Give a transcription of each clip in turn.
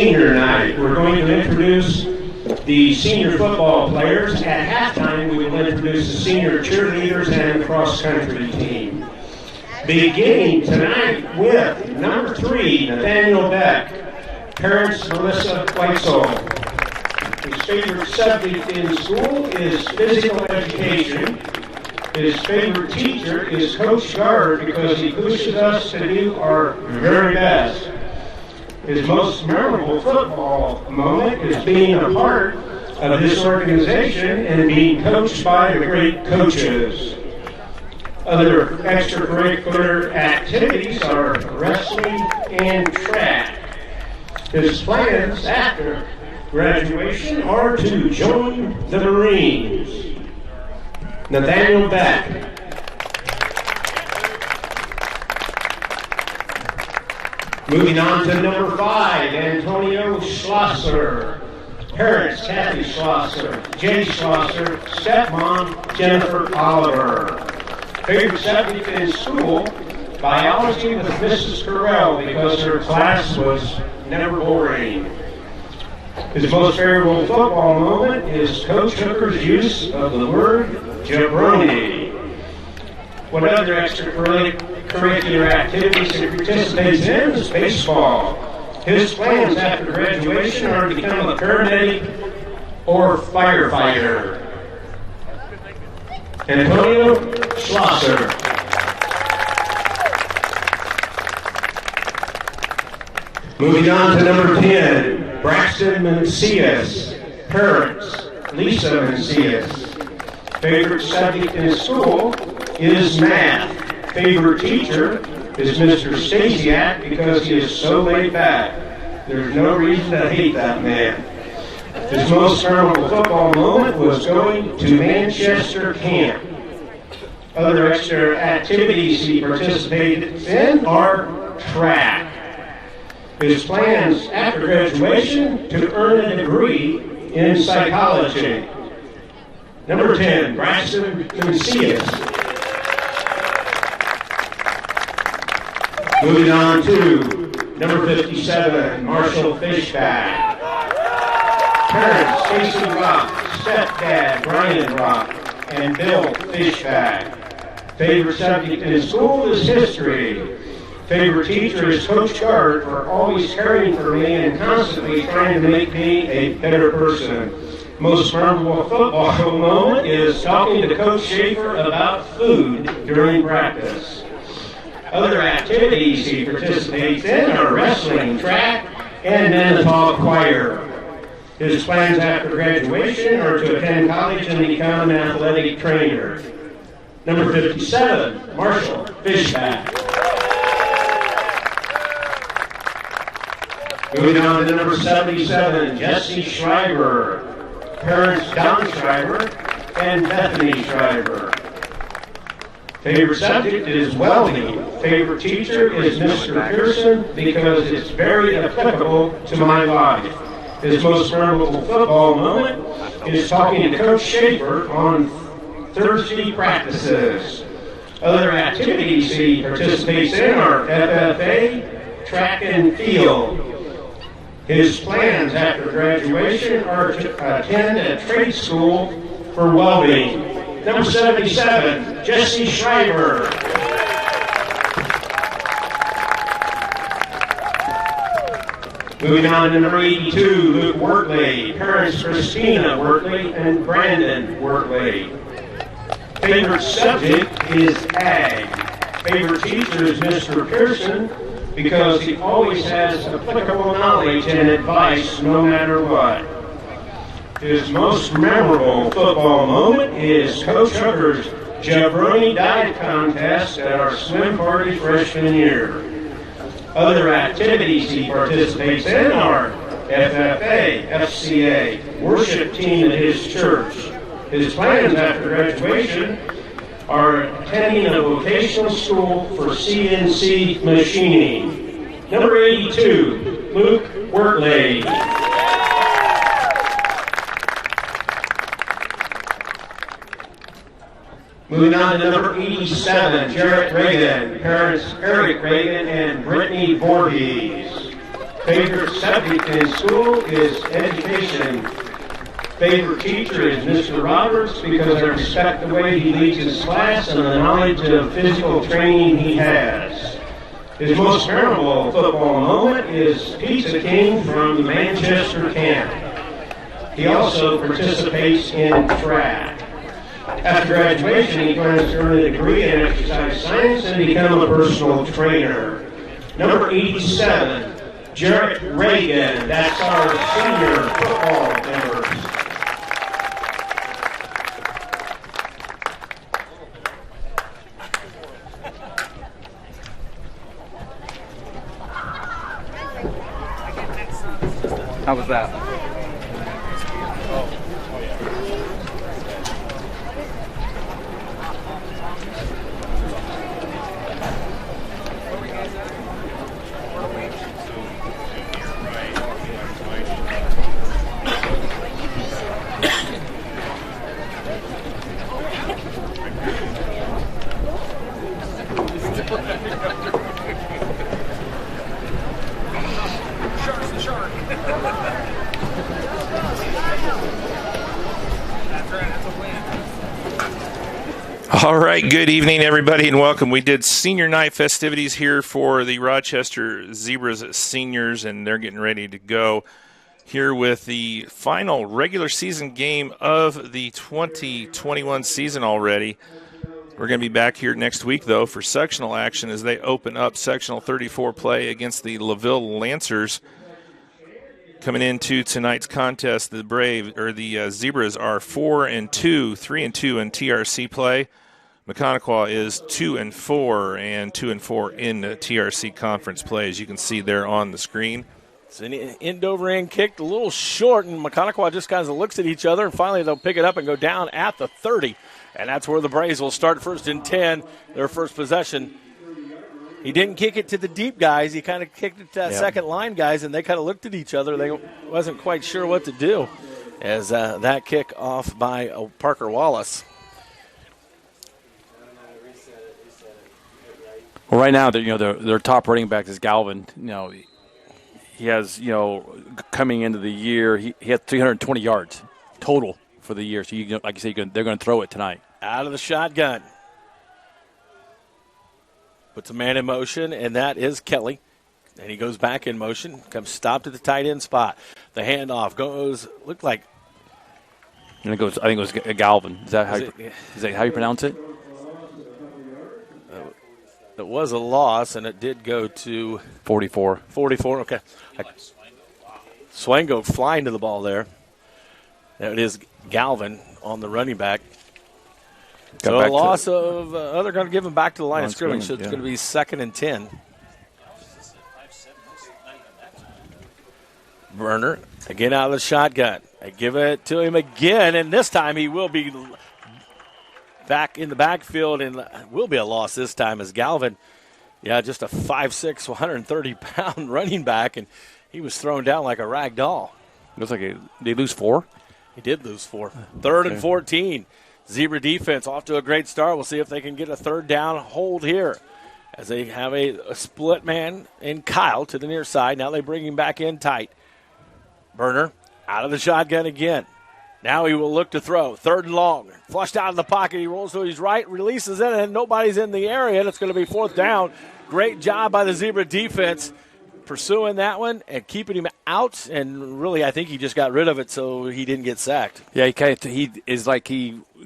senior night. We're going to introduce the senior football players. At halftime, we will introduce the senior cheerleaders and cross-country team. Beginning tonight with number 3, Nathaniel Beck, parents Melissa Weitzel. His favorite subject in school is physical education. His favorite teacher is Coach Gard because he pushes us to do our very best. His most memorable football moment is being a part of this organization and being coached by the great coaches. Other extracurricular activities are wrestling and track. His plans after graduation are to join the Marines. Nathaniel Beck. Moving on to number 5, Antonio Schlosser. Parents, Kathy Schlosser, Jay Schlosser, stepmom, Jennifer Oliver. Favorite subject in school, biology with Mrs. Carell because her class was never boring. His most favorite football moment is Coach Hooker's use of the word jabroni. What other extracurricular activities he participates in is baseball. His plans after graduation are to become a paramedic or firefighter. Antonio Schlosser. Moving on to number 10, Braxton Macias. Parents, Lisa Macias. Favorite subject in school is math. Favorite teacher is Mr. Stasiak because he is so laid back. There's no reason to hate that man. His most memorable football moment was going to Manchester camp. Other extra activities he participated in are track. His plans after graduation to earn a degree in psychology. Number 10, Braxton Macias. Moving on to number 57, Marshall Fishback. Parents, Stacy Rock, stepdad, Brian Rock, and Bill Fishback. Favorite subject in school is history. Favorite teacher is Coach Gard for always caring for me and constantly trying to make me a better person. Most memorable football moment is talking to Coach Schaefer about food during practice. Other activities he participates in are wrestling, track, and Manitoba choir. His plans after graduation are to attend college and become an athletic trainer. Number 57, Marshall Fishback. Moving on to number 77, Jesse Schreiber. Parents, Don Schreiber and Bethany Schreiber. Favorite subject is welding. Favorite teacher is Mr. Pearson because it's very applicable to my life. His most memorable football moment is talking to Coach Schaefer on Thursday practices. Other activities he participates in are FFA, track and field. His plans after graduation are to attend a trade school for welding. Number 77, Jesse Schreiber. Moving on to number 82, Luke Wortley. Parents, Christina Wortley and Brandon Wortley. Favorite subject is ag. Favorite teacher is Mr. Pearson because he always has applicable knowledge and advice no matter what. His most memorable football moment is Coach Hooker's Jabroni Diet Contest at our swim party freshman year. Other activities he participates in are FFA, FCA, worship team at his church. His plans after graduation are attending a vocational school for CNC machining. Number 82, Luke Wortley. Moving on to number 87, Jarrett Reagan. Parents Eric Reagan and Brittany Voorhees. Favorite subject in school is education. Favorite teacher is Mr. Roberts because I respect the way he leads his class and the knowledge of physical training he has. His most memorable football moment is Pizza King from the Manchester camp. He also participates in track. After graduation, he plans to earn a degree in exercise science and become a personal trainer. Number 87, Jarrett Reagan. That's our senior football members. How was that? All right, good evening, everybody, and welcome. We did senior night festivities here for the Rochester Zebras seniors, and they're getting ready to go here with the final regular season game of the 2021 season already. We're going to be back here next week, though, for sectional action as they open up sectional 34 play against the LaVille Lancers. Coming into tonight's contest, the Zebras are 4-2, 3-2 in TRC play. Maconaquah is 2-4 and 2-4 in TRC conference play, as you can see there on the screen. It's an end-over-end kick, a little short, and Maconaquah just kind of looks at each other, and finally they'll pick it up and go down at the 30. And that's where the Braves will start first and 10, their first possession. He didn't kick it to the deep guys. He kind of kicked it to that second line guys, and they kind of looked at each other. They wasn't quite sure what to do as that kick off by Parker Wallace. Well, right now, their top running back is Galvin. He has, coming into the year, he had 320 yards total for the year. So, like you said, they're going to throw it tonight. Out of the shotgun. Puts a man in motion, and that is Kelly. And he goes back in motion, comes stopped at the tight end spot. The handoff goes, looked like. And it goes, I think it was Galvin. Is that how you pronounce it? It was a loss, and it did go to 44. 44, okay. Swango flying to the ball there. There it is, Galvin on the running back. So a loss of, they're going to give him back to the line of scrimmage, so it's going to be 2nd and 10. Burner, again out of the shotgun. They give it to him again, and this time he will be back in the backfield, and will be a loss this time as Galvin, just a 5'6", 130-pound running back, and he was thrown down like a rag doll. Looks like they lose 4? He did lose 4. 3rd and 14. Zebra defense off to a great start. We'll see if they can get a third down hold here as they have a split man in Kyle to the near side. Now they bring him back in tight. Burner out of the shotgun again. Now he will look to throw. 3rd and long. Flushed out of the pocket. He rolls to his right, releases it, and nobody's in the area. And it's going to be 4th down. Great job by the Zebra defense pursuing that one and keeping him out. And really, I think he just got rid of it so he didn't get sacked. Yeah, he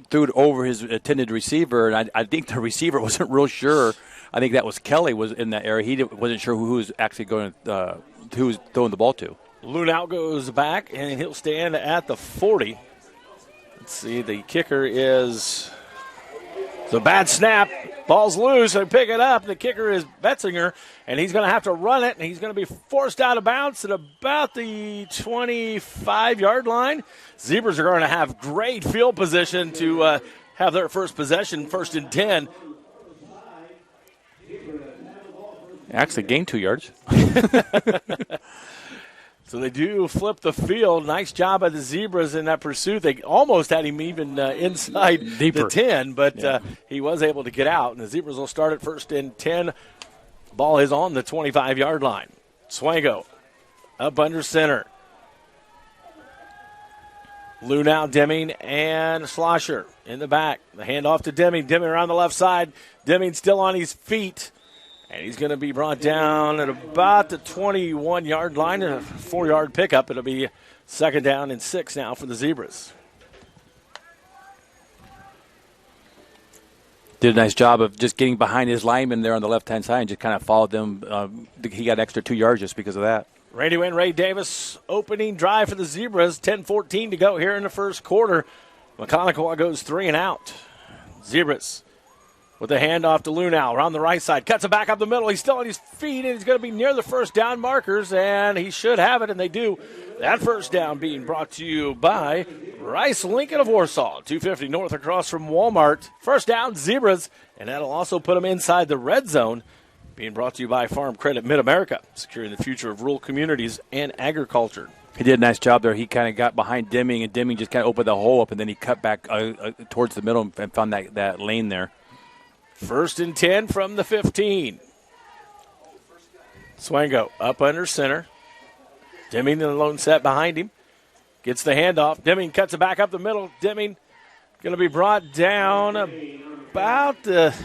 threw it over his intended receiver, and I think the receiver wasn't real sure. I think that was Kelly was in that area. He wasn't sure who was actually going to who was throwing the ball to. Lunau goes back, and he'll stand at the 40. Let's see, the kicker is the bad snap. Ball's loose, and pick it up. The kicker is Betzinger, and he's going to have to run it, and he's going to be forced out of bounds at about the 25-yard line. Zebras are going to have great field position to have their first possession, 1st and 10. Actually gained 2 yards. So they do flip the field. Nice job by the Zebras in that pursuit. They almost had him even inside Deeper. the 10, but he was able to get out. And the Zebras will start at 1st and 10. Ball is on the 25-yard line. Swango up under center. Lunau, Deming, and Schlosser in the back. The handoff to Deming. Deming around the left side. Deming still on his feet. And he's going to be brought down at about the 21-yard line. A 4-yard pickup. It'll be second down and 6 now for the Zebras. Did a nice job of just getting behind his lineman there on the left-hand side and just kind of followed them. He got extra 2 yards just because of that. Randy Wynn, Ray Davis, opening drive for the Zebras. 10-14 to go here in the first quarter. Maconaquah goes 3 and out. Zebras with the handoff to Lunau around the right side. Cuts it back up the middle. He's still on his feet, and he's going to be near the first down markers, and he should have it, and they do. That first down being brought to you by Rice Lincoln of Warsaw. 250 north across from Walmart. First down, Zebras, and that'll also put them inside the red zone. Being brought to you by Farm Credit Mid-America, securing the future of rural communities and agriculture. He did a nice job there. He kind of got behind Deming, and Deming just kind of opened the hole up, and then he cut back towards the middle and found that lane there. First and 10 from the 15. Swango up under center. Deming in the lone set behind him. Gets the handoff. Deming cuts it back up the middle. Deming going to be brought down about the...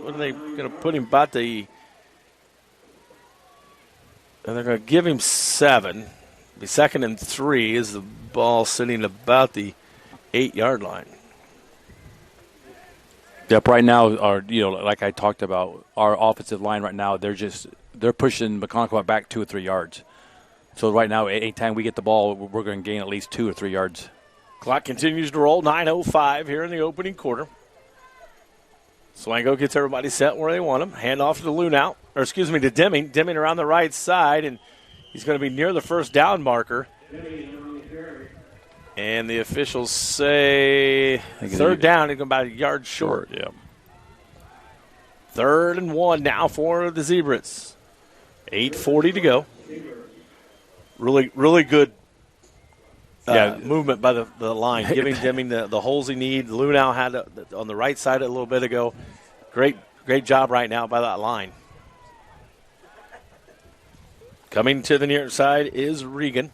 What are they going to put him about the... They're going to give him 7. Be second and 3 is the ball sitting about the 8-yard line. Yep, right now, like I talked about, our offensive line right now, they're pushing Maconaquah back 2 or 3 yards. So right now, anytime we get the ball, we're going to gain at least 2 or 3 yards. Clock continues to roll. 9:05 here in the opening quarter. Swango gets everybody set where they want him. Hand off to Lunau, to Deming. Deming around the right side, and he's going to be near the first down marker. And the officials say third down. He's about a yard short. Yeah. 3rd and 1 now for the Zebras. 8:40 to go. Really, really good movement by the line, giving Deming the holes he needs. Lunau had on the right side a little bit ago. Great job right now by that line. Coming to the near side is Regan.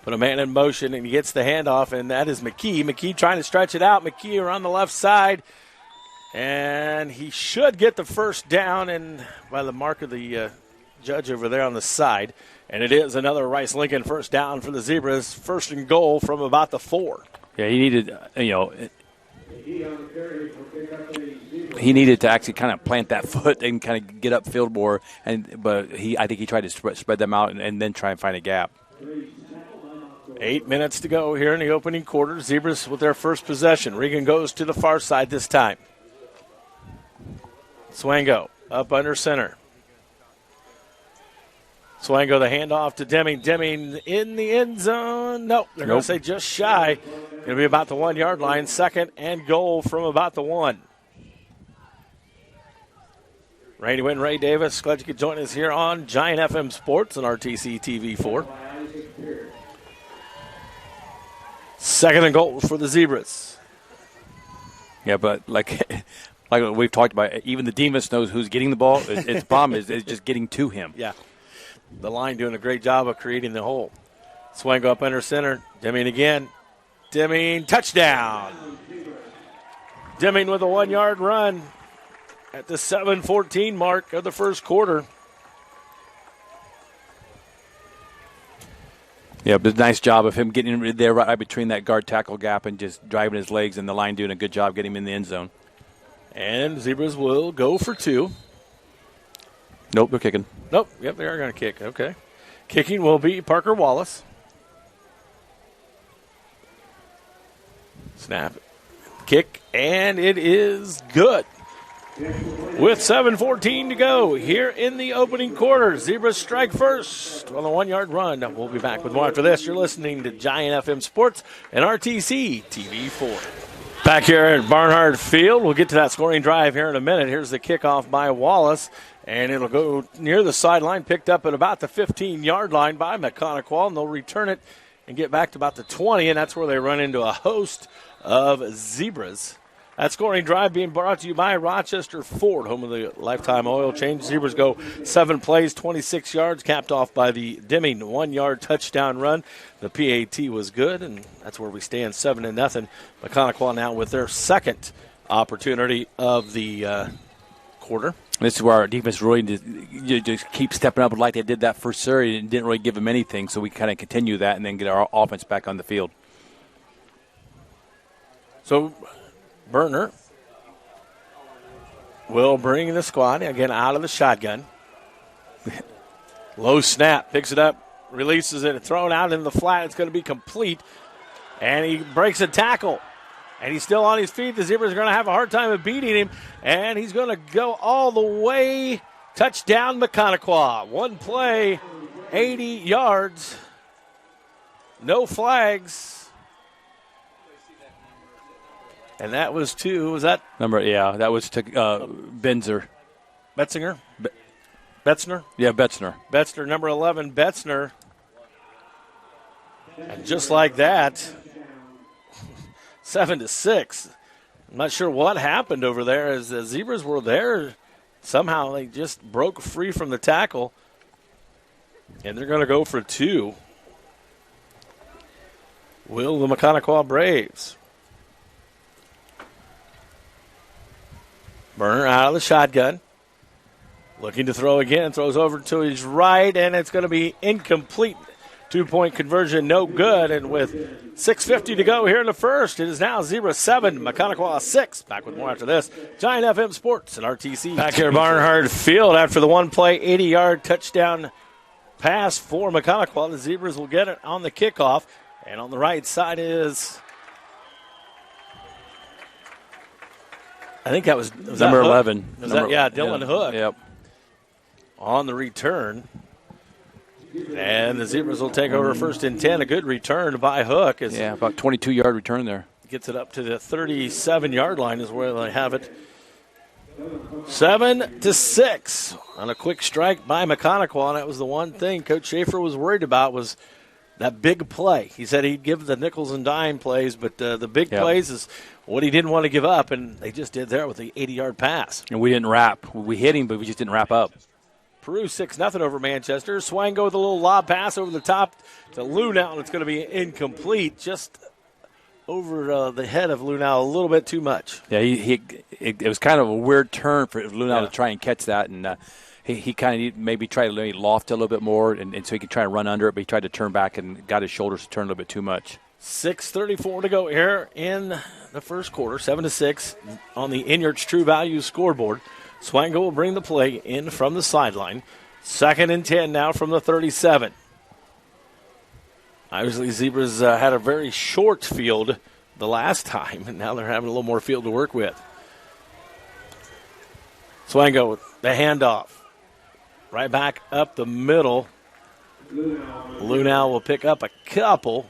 Put a man in motion, and he gets the handoff, and that is McKee. McKee trying to stretch it out. McKee around the left side, and he should get the first down, and by the mark of the judge over there on the side. And it is another Rice Lincoln first down for the Zebras. First and goal from about the 4. Yeah, he needed, he needed to actually kind of plant that foot and kind of get upfield more. But I think he tried to spread them out and then try and find a gap. 8 minutes to go here in the opening quarter. Zebras with their first possession. Regan goes to the far side this time. Swango up under center. Swango the handoff to Deming. Deming in the end zone. Nope, they're going to say just shy. Going to be about the 1-yard line. Second and goal from about the 1. Randy Wynn, Ray Davis, glad you could join us here on Giant FM Sports and RTC TV4. Second and goal for the Zebras. Yeah, but like we've talked about, even the Demas knows who's getting the ball. Its problem is just getting to him. Yeah. The line doing a great job of creating the hole. Swing up under center. Deming again. Deming, touchdown. Deming with a 1-yard run at the 7:14 mark of the first quarter. Yeah, but nice job of him getting there right between that guard tackle gap and just driving his legs, and the line doing a good job getting him in the end zone. And Zebras will go for 2. Nope, they're kicking. Nope, yep, they are going to kick. Okay. Kicking will be Parker Wallace. Snap. Kick, and it is good. With 7:14 to go here in the opening quarter, Zebras strike first on a 1-yard run. We'll be back with more after this. You're listening to Giant FM Sports and RTC TV4. Back here at Barnhart Field, we'll get to that scoring drive here in a minute. Here's the kickoff by Wallace, and it'll go near the sideline, picked up at about the 15-yard line by Maconaquah, and they'll return it and get back to about the 20, and that's where they run into a host of Zebras That scoring drive being brought to you by Rochester Ford, home of the lifetime oil change. Zebras go 7 plays, 26 yards, capped off by the Deming 1-yard touchdown run. The PAT was good, and that's where we stand 7-0. Maconaquah now with their second opportunity of the quarter. This is where our defense really just keep stepping up like they did that first series and didn't really give them anything, so we kind of continue that and then get our offense back on the field. So Berner will bring the squad again out of the shotgun. Low snap, picks it up, releases it, thrown out in the flat. It's going to be complete, and he breaks a tackle. And he's still on his feet. The Zebras are going to have a hard time of beating him, and he's going to go all the way. Touchdown, Maconaquah. 1 play, 80 yards, no flags. And that was to, who was that? That was to Benzer. Betzinger? Betzner? Yeah, Betzner. Betzner, number 11, Betzner. And just like that, 7-6. I'm not sure what happened over there as the Zebras were there. Somehow they just broke free from the tackle. And they're going to go for 2. Will the Maconaquah Braves. Berner out of the shotgun. Looking to throw again. Throws over to his right, and it's going to be incomplete. 2-point conversion, no good. And with 6:50 to go here in the first, it is now Zebra 7, Maconaquah 6. Back with more after this. Giant FM Sports and RTC. Back here at Barnhard Field after the 1-play, 80-yard touchdown pass for Maconaquah. The Zebras will get it on the kickoff. And on the right side is, I think that was number 11. Dylan Hook. Yep. On the return. And the Zebras will take over 1st and 10. A good return by Hook. About 22-yard return there. Gets it up to the 37-yard line is where they have it. 7-6 on a quick strike by Maconaquah. And that was the one thing Coach Schaefer was worried about was that big play. He said he'd give the nickels and dime plays, but the big plays is what he didn't want to give up, and they just did there with the 80-yard pass. And we didn't wrap. We hit him, but we just didn't wrap up. Peru 6-0 over Manchester. Swango with a little lob pass over the top to Lunau, and it's going to be incomplete, just over the head of Lunau a little bit too much. Yeah, it was kind of a weird turn for Lunau to try and catch that, and he kind of maybe tried to loft a little bit more, and so he could try to run under it, but he tried to turn back and got his shoulders to turn a little bit too much. 6:34 to go here in the first quarter. 7-6 on the Inyards True Value scoreboard. Swango will bring the play in from the sideline. 2nd and 10 now from the 37. Obviously, Zebras had a very short field the last time, and now they're having a little more field to work with. Swango with the handoff. Right back up the middle. Lunau will pick up a couple.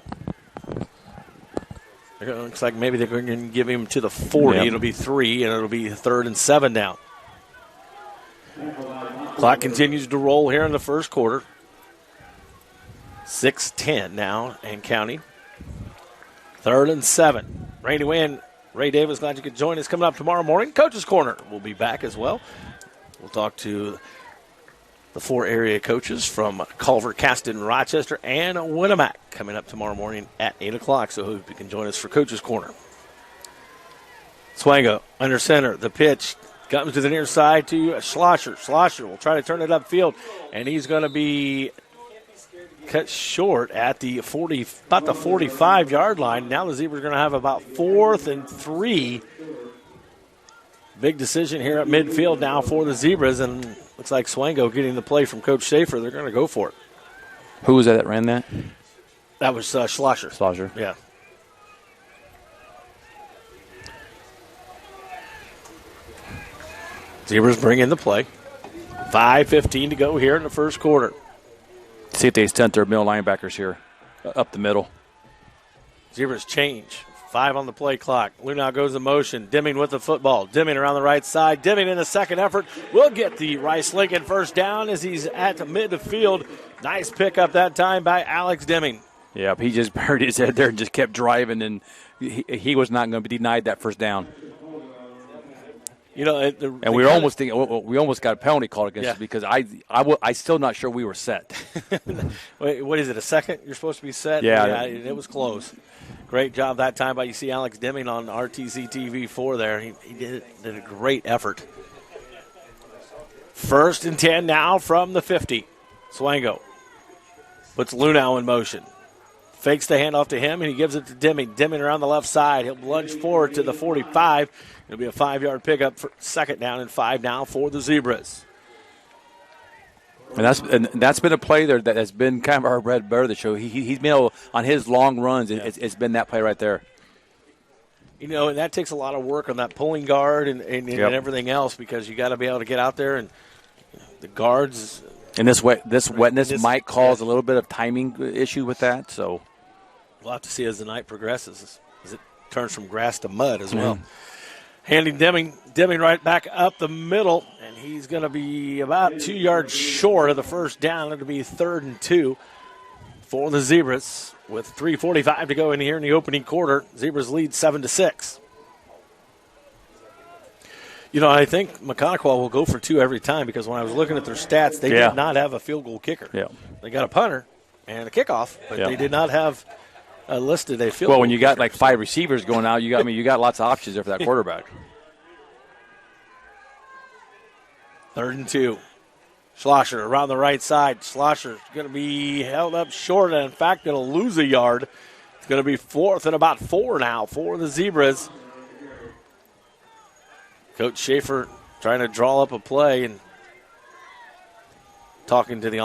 It looks like maybe they're going to give him to the 40. Yep. It'll be 3, and it'll be 3rd and 7 now. Clock continues to roll here in the first quarter. 6:10 now and counting. 3rd and 7. Randy Wynn, Ray Davis, glad you could join us. Coming up tomorrow morning, Coach's Corner will be back as well. We'll talk to the 4 area coaches from Culver, Caston, Rochester, and Winnemac coming up tomorrow morning at 8 o'clock. So hope you can join us for Coach's Corner. Swango under center. The pitch comes to the near side to Schlosser. Schlosser will try to turn it upfield, and he's going to be cut short at the 40, about the 45-yard line. Now the Zebras are going to have about 4th and 3. Big decision here at midfield now for the Zebras, and looks like Swango getting the play from Coach Schaefer. They're going to go for it. Who was that ran that? That was Schlosser. Schlosser. Yeah. Zebras bring in the play. 5:15 to go here in the first quarter. See if they sent their middle linebackers here up the middle. Zebras change. 5 on the play clock. Lunau goes in motion. Deming with the football. Deming around the right side. Deming in the second effort will get the Rice-Lincoln first down as he's at midfield. Nice pickup that time by Alex Deming. Yeah, he just buried his head there and just kept driving, and he was not going to be denied that first down. And we were almost thinking, we almost got a penalty called against us because I still not sure we were set. Wait, what is it, a second you're supposed to be set? Yeah. It was close. Great job that time by, you see Alex Deming on RTC TV4 there. He did a great effort. 1st and 10 now from the 50. Swango puts Lunau in motion. Fakes the handoff to him, and he gives it to Deming. Deming around the left side. He'll lunge forward to the 45. It'll be a 5-yard pickup for 2nd down and 5 now for the Zebras. And that's been a play there that has been kind of our bread and butter of the show. He's been able, on his long runs, it's been that play right there. And that takes a lot of work on that pulling guard and everything else, because you got to be able to get out there, and the guards. And this wetness might cause a little bit of timing issue with that. So we'll have to see as the night progresses, as it turns from grass to mud as well. Handing Deming right back up the middle, and he's going to be about 2 yards short of the 1st down. It'll be 3rd and 2 for the Zebras with 3:45 to go in here in the opening quarter. Zebras lead 7-6. I think Maconaquah will go for 2 every time, because when I was looking at their stats, they did not have a field goal kicker. Yeah. They got a punter and a kickoff, but they did not have listed a field goal. Well, when you got kicker. like 5 receivers going out, you got lots of options there for that quarterback. 3rd and 2. Schlosser around the right side. Schlosser's going to be held up short, and in fact going to lose a yard. It's going to be 4th and about 4 now for the Zebras. Coach Schaefer trying to draw up a play and talking to the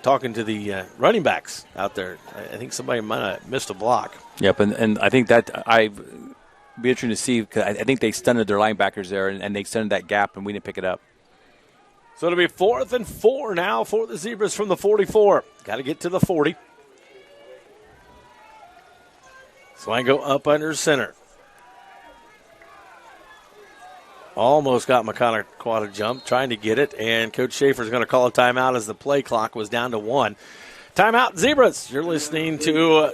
talking to the running backs out there. I think somebody might have missed a block. Yep, and I think that I'd be interesting to see, because I think they stunted their linebackers there, and they stunted that gap, and we didn't pick it up. So it'll be 4th and 4 now for the Zebras from the 44. Got to get to the 40. Swango up under center. Almost got Maconaquah to jump, trying to get it, and Coach Schaefer's going to call a timeout as the play clock was down to 1. Timeout, Zebras. You're listening to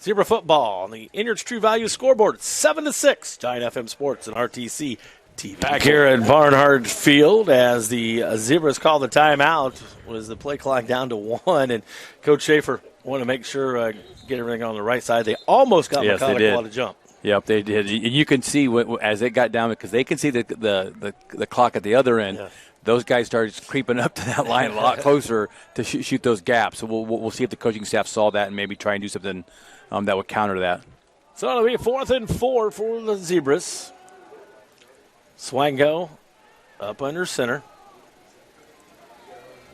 Zebra football on the Inyard's True Value scoreboard. It's 7-6. Giant FM Sports and RTC TV. Back here at Barnhart Field as the Zebras call the timeout, was the play clock down to 1, and Coach Schaefer wanted to make sure get everything on the right side. They almost got Maconaquah to jump. Yep, they did. And you can see as it got down, because they can see the clock at the other end. Yeah. Those guys started creeping up to that line a lot closer to shoot those gaps. So we'll see if the coaching staff saw that and maybe try and do something that would counter that. So it'll be 4th and 4 for the Zebras. Swango up under center.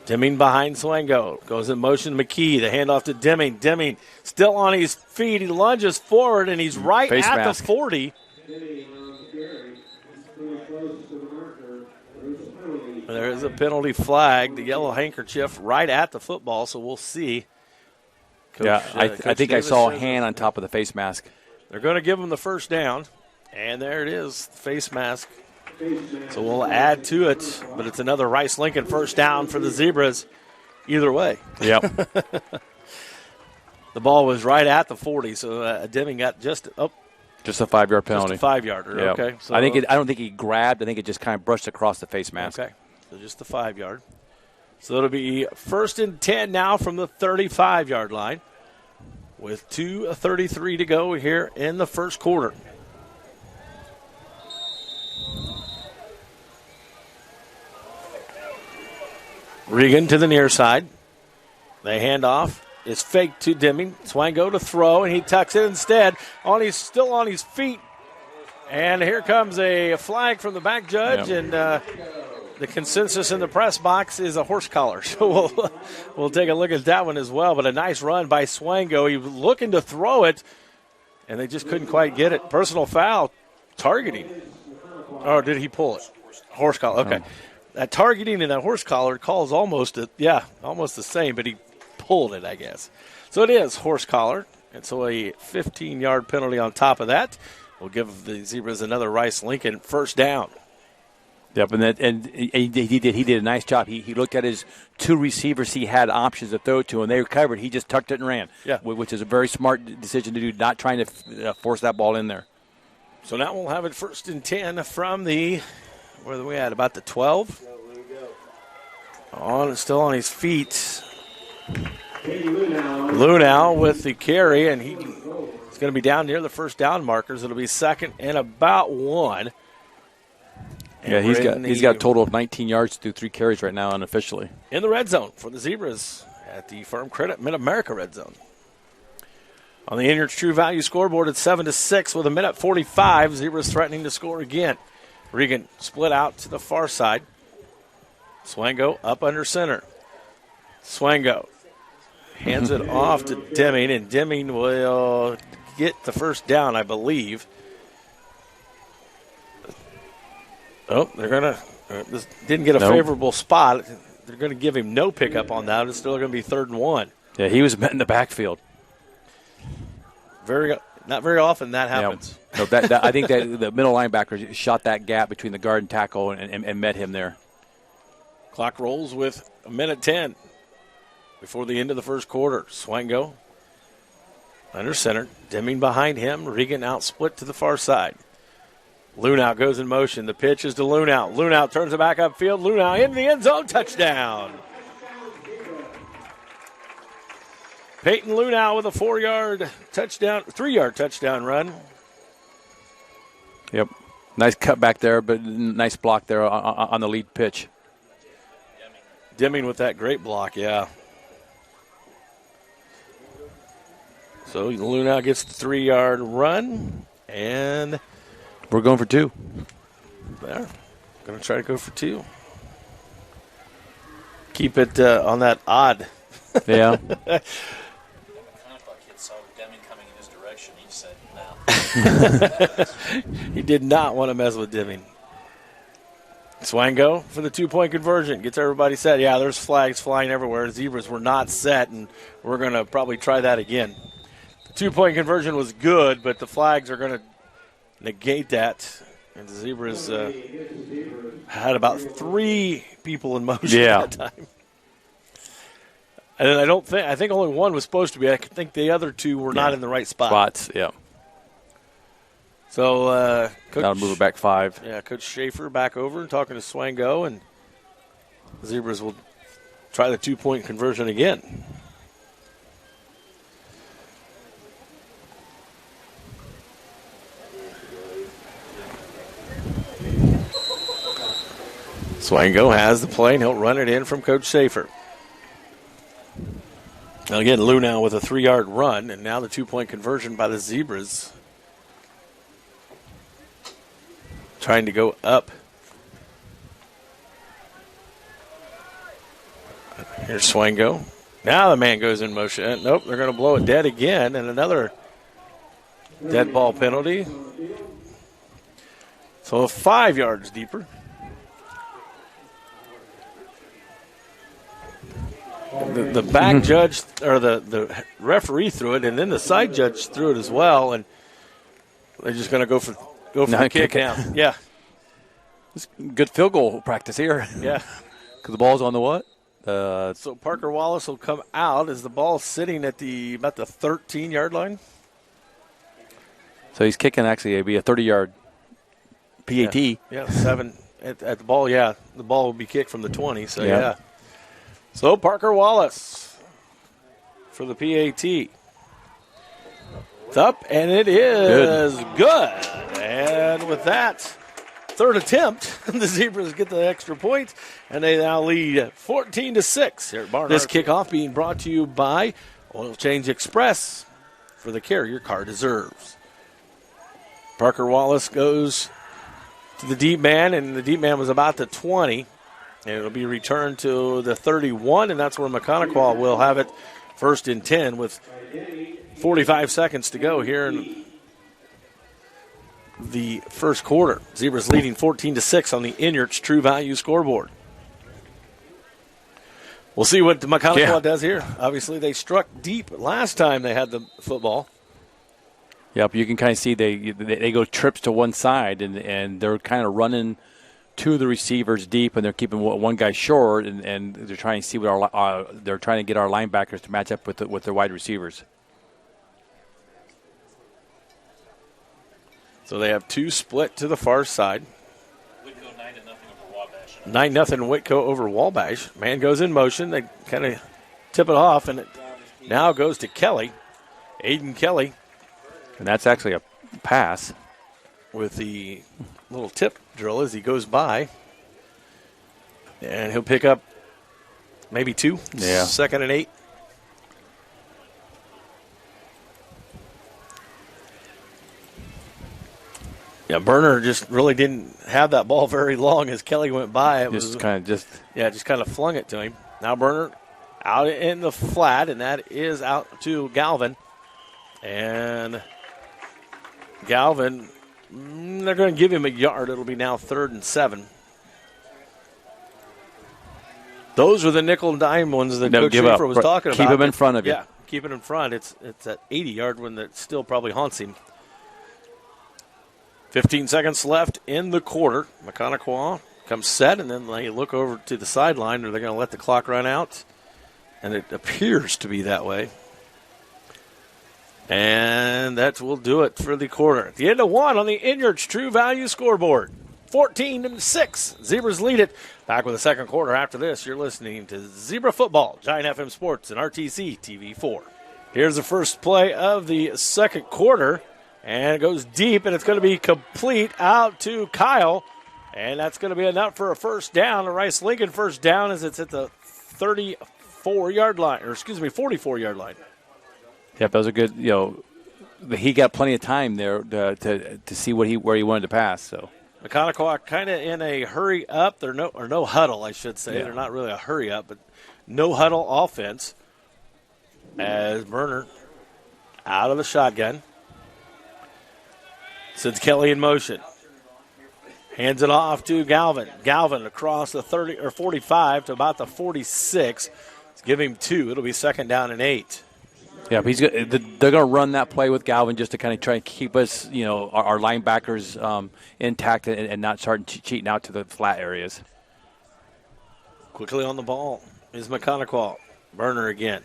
Deming behind Swango. Goes in motion to McKee. The handoff to Deming. Deming still on his feet. He lunges forward, and he's right at the 40. There is a penalty flag, the yellow handkerchief, right at the football, so we'll see. Coach, I think I saw a hand on top of the face mask. They're going to give him the 1st down, and there it is, face mask. So we'll add to it, but it's another Rice Lincoln 1st down for the Zebras either way. Yep. The ball was right at the 40, so Deming got just a 5-yard penalty. Just a 5-yarder, yep. Okay. So I don't think he grabbed. I think it just kind of brushed across the face mask. Okay, so just the 5-yard. So it'll be 1st and 10 now from the 35-yard line with 2:33 to go here in the 1st quarter. Regan to the near side. They hand off. It's fake to Deming. Swango to throw, and he tucks it instead. Still on his feet. And here comes a flag from the back judge, and the consensus in the press box is a horse collar. So we'll take a look at that one as well. But a nice run by Swango. He was looking to throw it, and they just couldn't quite get it. Personal foul, targeting. Or did he pull it? Horse collar, okay. That targeting and that horse collar calls almost the same, but he pulled it, I guess. So it is horse collar, and so a 15-yard penalty on top of that will give the Zebras another Rice Lincoln 1st down. Yep, and he did a nice job. He looked at his 2 receivers he had options to throw to, and they recovered. He just tucked it and ran, which is a very smart decision to do, not trying to force that ball in there. So now we'll have it 1st and 10 from the where are we at? About the 12. Still on his feet. Lunau with the carry, and he's going to be down near the first down markers. It'll be second and about 1. Yeah, he's got a total of 19 yards through 3 carries right now unofficially. In the red zone for the Zebras at the Firm Credit Mid-America red zone. On the in-your true value scoreboard, it's 7-6 with 1:45. Zebras threatening to score again. Regan split out to the far side. Swango up under center. Swango hands it off to Deming, and Deming will get the first down, I believe. Oh, they're going to this didn't get a favorable spot. They're going to give him no pickup on that. It's still going to be 3rd and 1. Yeah, he was met in the backfield. Not very often that happens. Yeah. No, that I think that the middle linebacker shot that gap between the guard and tackle and met him there. Clock rolls with 1:10 before the end of the first quarter. Swango under center. Deming behind him. Regan out split to the far side. Lunau goes in motion. The pitch is to Lunau. Lunau turns it back upfield. Lunau into the end zone. Touchdown. Peyton Lunau with a 4-yard touchdown, 3-yard touchdown run. Yep. Nice cut back there, but nice block there on the lead pitch. Deming with that great block, yeah. So Lunau gets the 3-yard run, and we're going for 2. There. Going to try to go for 2. Keep it on that odd. Yeah. Maconaquah kid saw Deming coming in his direction. He said no. He did not want to mess with Deming. Swango for the 2-point conversion. Gets everybody set. Yeah, there's flags flying everywhere. Zebras were not set, and we're going to probably try that again. The 2-point conversion was good, but the flags are going to negate that. And the Zebras had about 3 people in motion at that time. And I think only one was supposed to be. I think the other 2 were not in the right spots. Yeah. So Coach, that'll move it back 5. Yeah, Coach Schaefer back over and talking to Swango, and the Zebras will try the 2-point conversion again. Swango has the play, and he'll run it in from Coach Schaefer. Now again, Lunau with a 3-yard run, and now the 2-point conversion by the Zebras. Trying to go up. Here's Swango. Now the man goes in motion. Nope, they're going to blow it dead again, and another dead ball penalty. So 5 yards deeper. The back judge, or the referee threw it, and then the side judge threw it as well, and they're just going to go for the kick now. Yeah. It's good field goal practice here. Yeah. Because the ball's on the what? So Parker Wallace will come out as the ball's sitting at about the 13-yard line. So he's kicking actually it'd be a 30-yard PAT. Yeah, 7 at the ball. Yeah, the ball will be kicked from the 20. So yeah. So Parker Wallace for the PAT. It's up, and it is good. And with that, 3rd attempt, the Zebras get the extra point, and they now lead 14-6 here at Barnard. This kickoff being brought to you by Oil Change Express, for the care your car deserves. Parker Wallace goes to the deep man, and the deep man was about the 20. And it'll be returned to the 31, and that's where Maconaquah will have it 1st and 10 with 45 seconds to go here in the first quarter. Zebras leading 14-6 on the Inyards True Value scoreboard. We'll see what Maconaquah does here. Obviously, they struck deep last time they had the football. Yep, you can kind of see they go trips to one side, and they're kind of running 2 of the receivers deep, and they're keeping one guy short, and they're trying to see what they're trying to get our linebackers to match up with their wide receivers. So they have 2 split to the far side. Would go 9-0 9-0 Whitco over Wabash. Man goes in motion. They kind of tip it off, and it now goes to Kelly. Aiden Kelly. And that's actually a pass. With the little tip drill as he goes by. And he'll pick up maybe 2. Yeah. 2nd and 8. Yeah, Burner just really didn't have that ball very long as Kelly went by. It just kind of flung it to him. Now Burner out in the flat, and that is out to Galvin. And Galvin, they're going to give him a yard. It'll be now 3rd and 7. Those were the nickel and dime ones that Coach Schaefer was talking about. Keep him in front of you. Yeah, keep it in front. It's that 80-yard one that still probably haunts him. 15 seconds left in the quarter. Maconaquah comes set, and then they look over to the sideline. Are they going to let the clock run out? And it appears to be that way. And that will do it for the quarter. At the end of 1 on the Inyard's True Value scoreboard. 14-6. Zebras lead it. Back with the second quarter after this. You're listening to Zebra Football, Giant FM Sports, and RTC TV4. Here's the first play of the second quarter. And it goes deep, and it's going to be complete out to Kyle. And that's going to be enough for a first down. A Rice Lincoln first down as it's at the 34-yard line, 44-yard line. Yep, that was a good, he got plenty of time there to see where he wanted to pass. So Maconaquah kind of in a hurry up. They're no huddle, I should say. Yeah. They're not really a hurry up, but no huddle offense as Burner out of the shotgun. Sends Kelly in motion. Hands it off to Galvin. Galvin across the 30 or 45 to about the 46. Let's give him 2. It'll be 2nd down and 8. Yeah, they're going to run that play with Galvin just to kind of try and keep us, our linebackers intact and not start cheating out to the flat areas. Quickly on the ball is Maconaquah. Burner again.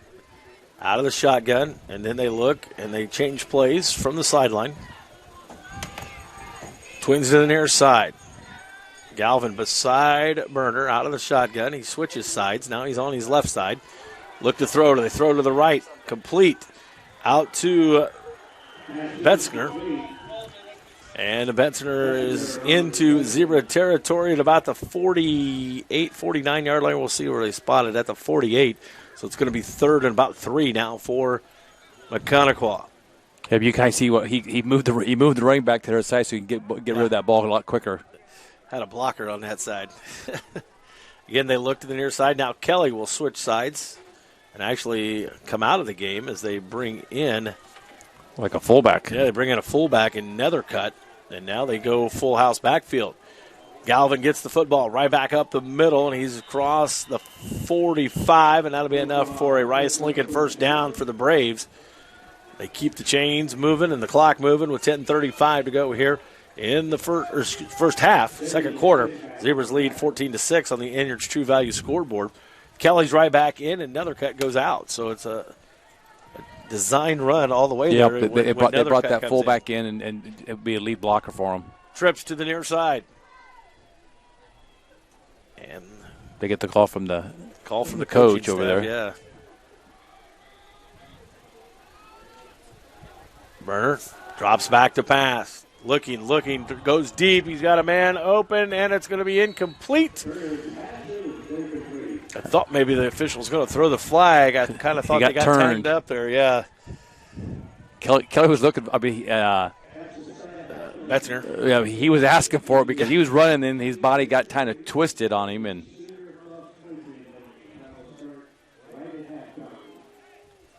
Out of the shotgun, and then they look and they change plays from the sideline. Twins to the near side. Galvin beside Burner, out of the shotgun. He switches sides. Now he's on his left side. Look to throw. They throw to the right. Complete. Out to Betzner. And Betzner is into Zebra territory at about the 48, 49-yard line. We'll see where they spot it at the 48. So it's going to be 3rd and about 3 now for Maconaquah. Yeah, you kind of see what he moved the running back to their side so he can get rid of that ball a lot quicker. Had a blocker on that side. Again, they look to the near side. Now Kelly will switch sides and actually come out of the game as they bring in like a fullback. Yeah, they bring in a fullback in Nethercutt, and now they go full house backfield. Galvin gets the football right back up the middle, and he's across the 45, and that'll be enough for a Rice Lincoln first down for the Braves. They keep the chains moving and the clock moving with 10:35 to go here in the first half, second quarter. Zebras lead 14-6 on the Inyard's True Value scoreboard. Kelly's right back in, and Nethercutt goes out. So it's a design run all the way there. They brought that fullback in, and it would be a lead blocker for them. Trips to the near side. And they get the call from the coach over staff, there. Yeah. Burner drops back to pass. Looking, goes deep. He's got a man open, and it's going to be incomplete. I thought maybe the official was going to throw the flag. I kind of thought they got tagged up there, yeah. Kelly was looking, Betzner. Yeah, he was asking for it because he was running, and his body got kind of twisted on him. And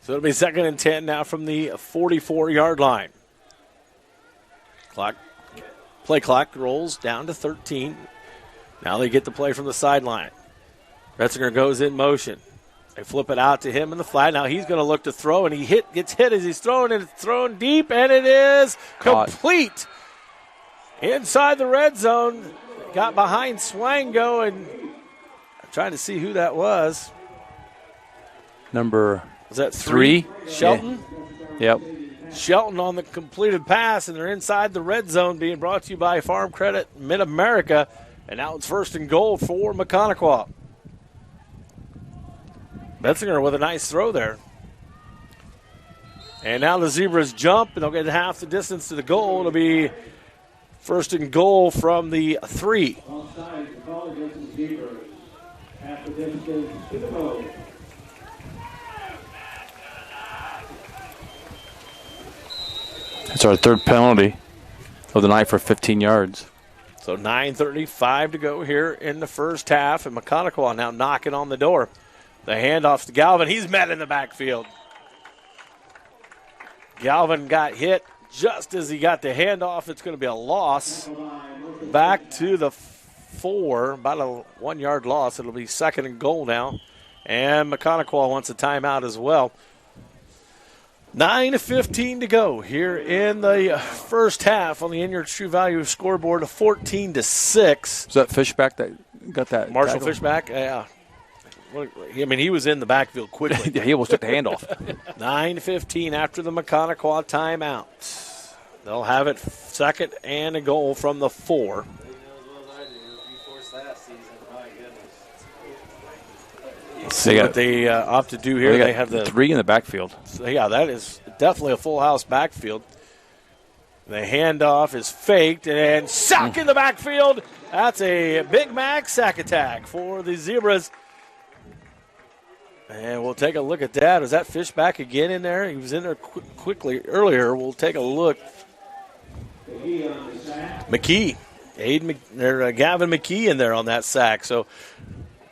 so it'll be 2nd and 10 now from the 44-yard line. Play clock rolls down to 13. Now they get the play from the sideline. Retzinger goes in motion. They flip it out to him in the flat. Now he's going to look to throw, and he gets hit as he's throwing, and it's thrown deep, and it is complete. Inside the red zone. Got behind Swango, and I'm trying to see who that was. Was that 3? Shelton? Yeah. Yep. Shelton on the completed pass, and they're inside the red zone, being brought to you by Farm Credit Mid-America And now it's 1st and goal for Maconaquah. Betzinger with a nice throw there. And now the Zebras jump, and they'll get half the distance to the goal. It'll be 1st and goal from the 3. Offside, the call against the Zebras. Half the distance to the goal. It's our 3rd penalty of the night for 15 yards. So 9:35 to go here in the first half, and Maconaquah now knocking on the door. The handoff's to Galvin. He's met in the backfield. Galvin got hit just as he got the handoff. It's going to be a loss. Back to the 4, about a 1-yard loss. It'll be 2nd and goal now. And Maconaquah wants a timeout as well. 9:15 to go here in the first half on the in-your true value scoreboard, 14-6. Was that Fishback that got that? Marshall tackle? Fishback, yeah. I mean, he was in the backfield quickly. Yeah, he almost took the handoff. 9:15 after the Maconaquah timeout. They'll have it 2nd and a goal from the 4. Let's see what they opt to do here. They have the 3 in the backfield. So, yeah, that is definitely a full house backfield. The handoff is faked and sack in the backfield. That's a Big Mac sack attack for the Zebras. And we'll take a look at that. Is that Fishback again in there? He was in there quickly earlier. We'll take a look. McKee. Gavin McKee in there on that sack. So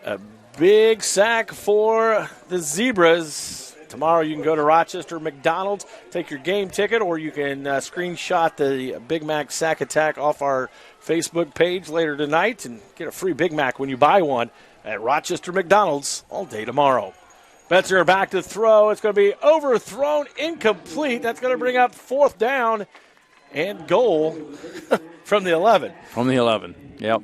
a big sack for the Zebras. Tomorrow you can go to Rochester McDonald's, take your game ticket, or you can screenshot the Big Mac sack attack off our Facebook page later tonight and get a free Big Mac when you buy one at Rochester McDonald's all day tomorrow. Betzinger back to throw. It's going to be overthrown, incomplete. That's going to bring up 4th down and goal from the 11. From the 11, yep.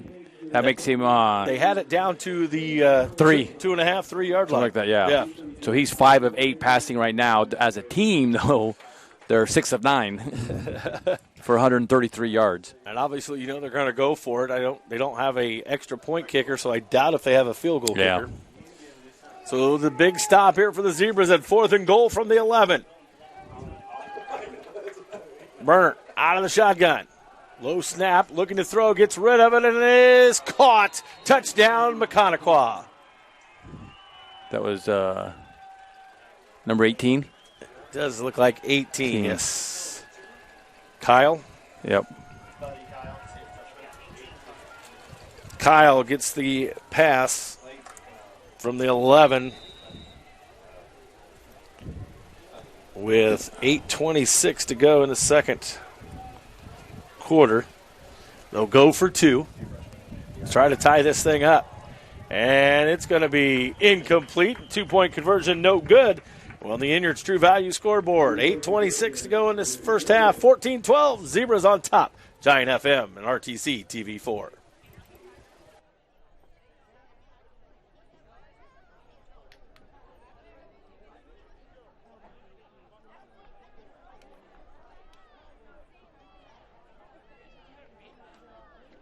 That makes him They had it down to the 3. 2.5, 3 yard line. Something like that, yeah. So he's 5 of 8 passing right now. As a team, though, they're 6 of 9 for 133 yards. And obviously, they're going to go for it. They don't have a extra point kicker, so I doubt if they have a field goal kicker. So the big stop here for the Zebras at 4th and goal from the 11. Burner out of the shotgun. Low snap, looking to throw, gets rid of it, and it is caught. Touchdown, Maconaquah. That was number 18? It does look like 18, yes. Kyle? Yep. Kyle gets the pass from the 11 with 8:26 to go in the second quarter. They'll go for 2. Try to tie this thing up. And it's going to be incomplete. 2-point conversion, no good. Well, the in-your true value scoreboard. 8:26 to go in this first half. 14-12. Zebras on top. Giant FM and RTC TV4.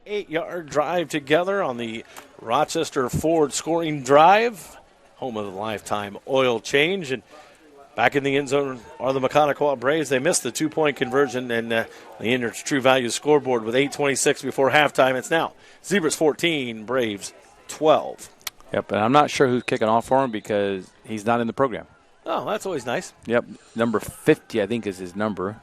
Eight-yard drive together on the Rochester Ford scoring drive. Home of the lifetime oil change. And back in the end zone are the Maconaquah Braves. They missed the 2-point conversion and the in-your true value scoreboard with 8:26 before halftime. It's now Zebras 14, Braves 12. Yep, and I'm not sure who's kicking off for him because he's not in the program. Oh, that's always nice. Yep, number 50, I think, is his number.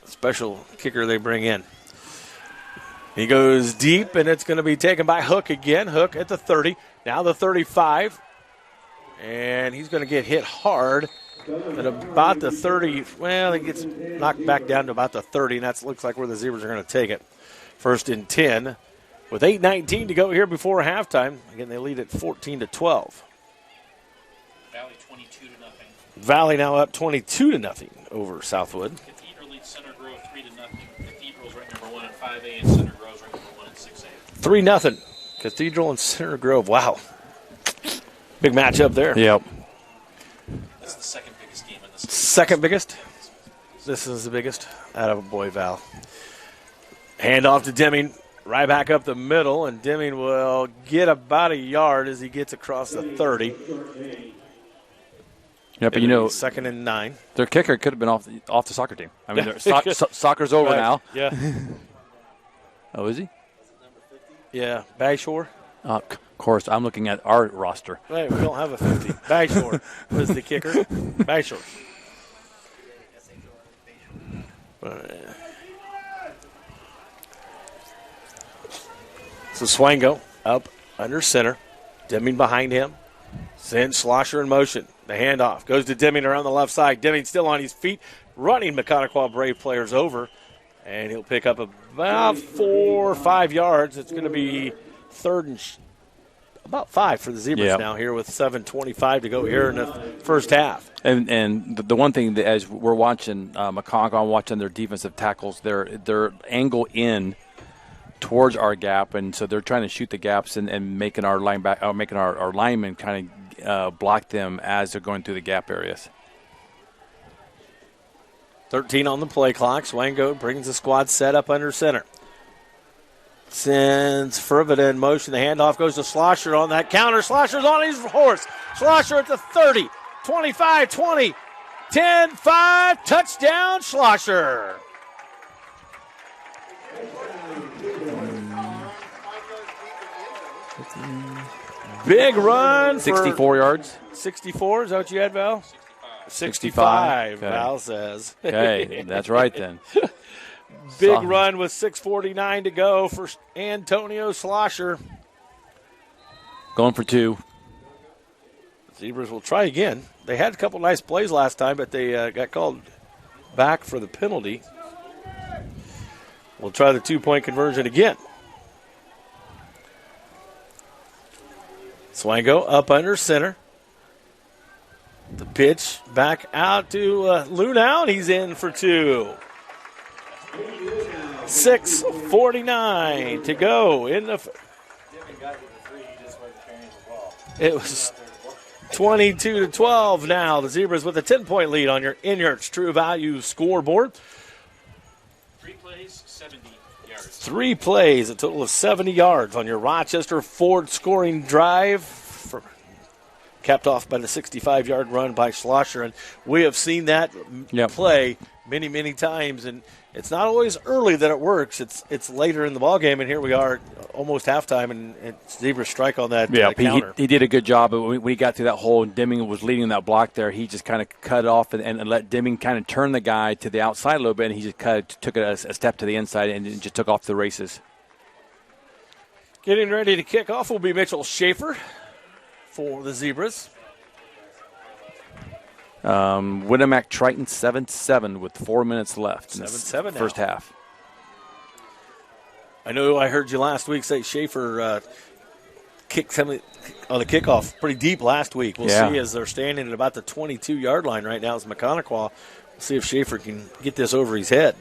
Special kicker they bring in. He goes deep, and it's going to be taken by Hook again. Hook at the 30, now the 35. And he's going to get hit hard at about the 30. Well, he gets knocked back down to about the 30, and that looks like where the Zebras are going to take it. 1st and 10 with 8:19 to go here before halftime. Again, they lead at 14-12. Valley 22-0. Valley now up 22-0 over Southwood. Cathedral leads Center Grove 3-0. Cathedral's ranked number 1 in 5A, and Center Grove's ranked number 1 in 6A. 3-0. Cathedral and Center Grove. Wow. Big matchup there. Yep. That's the second biggest game in the state. Second biggest? This is the biggest. Out of a boy, Val. Hand off to Deming, right back up the middle, and Deming will get about a yard as he gets across the 30. Yeah, but you know, 2nd and 9. their kicker could have been off the soccer team. I mean, soccer's over Right. now. Yeah. Oh, is he? Yeah. Bagshore. Of course, I'm looking at our roster. Right, we don't have a 50. Bagshore was the kicker. Bagshore. So Swango up under center. Deming behind him. Sends Schlosser in motion. The handoff goes to Deming around the left side. Deming still on his feet, running Maconaquah Brave players over. And he'll pick up about 4 or 5 yards. It's going to be third and about 5 for the Zebras now here with 7:25 to go here in the first half. And the one thing that as we're watching Maconaquah, watching their defensive tackles, their angle in towards our gap, and so they're trying to shoot the gaps and making our our linemen kind of block them as they're going through the gap areas. 13 on the play clock. Swango brings the squad set up under center. Sends Fervida in motion. The handoff goes to Schlosser on that counter. Schlosser's on his horse. Schlosser at the 30, 25, 20, 10, 5. Touchdown, Schlosser. Big run for 64 yards. 64. Is that what you had, Val? 65. Okay. Val says. Okay, that's right then. Big run with 6:49 to go for Antonio Schlosser. Going for 2. Zebras will try again. They had a couple nice plays last time, but they got called back for the penalty. We'll try the 2-point conversion again. Swango up under center. The pitch back out to Lunau. He's in for 2. 6:49 to go in the. It was 22-12 now. The Zebras with a 10-point lead on your Inert's True Value scoreboard. 3 plays, 70 yards. 3 plays, a total of 70 yards on your Rochester Ford scoring drive. Capped off by the 65-yard run by Schlosser. And we have seen that play many, many times. And it's not always early that it works. It's later in the ballgame, and here we are almost halftime, and Zebras strike on that counter. He did a good job. But when he got through that hole and Deming was leading that block there, he just kind of cut off and let Deming kind of turn the guy to the outside a little bit, and he just kind of took it a step to the inside and just took off the races. Getting ready to kick off will be Mitchell Schaefer for the Zebras. Winnemac Triton 7-7 with 4 minutes left in the 7-7 first half. I know I heard you last week say Schaefer kicked something on the kickoff pretty deep last week. We'll see as they're standing at about the 22-yard line right now as Maconaquah. We'll see if Schaefer can get this over his head.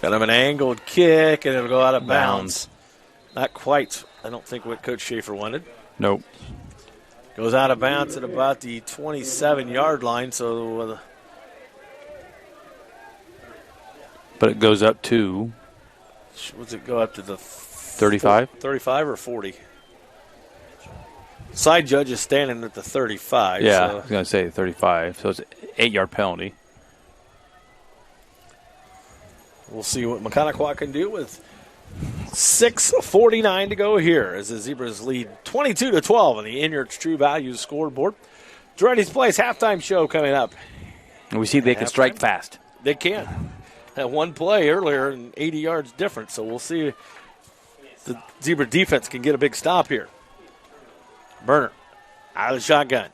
Kind of an angled kick, and it'll go out of bounds. Not quite, I don't think, what Coach Schaefer wanted. Nope. Goes out of bounds at about the 27-yard line, so but it goes up to. What's it go up to the 35? 35 or 40? Side judge is standing at the 35. Yeah, so. I was going to say 35. So it's an 8-yard penalty. We'll see what Maconaquah can do with 6:49 to go here as the Zebras lead 22-12 on the Inert's True Value scoreboard. Dreddy's Place halftime show coming up. And we see they can strike fast. They can. That one play earlier and 80 yards different, so we'll see if the Zebra defense can get a big stop here. Burner out of the shotgun.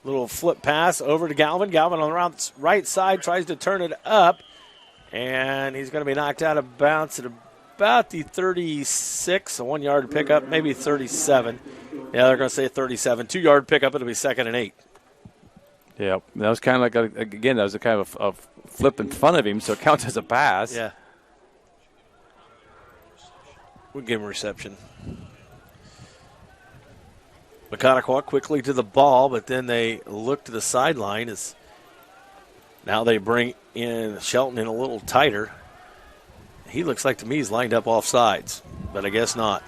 Little flip pass over to Galvin. Galvin on the right side tries to turn it up. And he's going to be knocked out of bounds at about the 36, a 1-yard pickup, maybe 37. Yeah, they're going to say 37. 2-yard pickup, it'll be 2nd and 8. Yeah, that was kind of like, that was a kind of a flip in front of him, so it counts as a pass. Yeah. We'll give him reception. Maconaquah quickly to the ball, but then they look to the sideline as now they bring in Shelton in a little tighter. He looks like to me he's lined up off sides, but I guess not.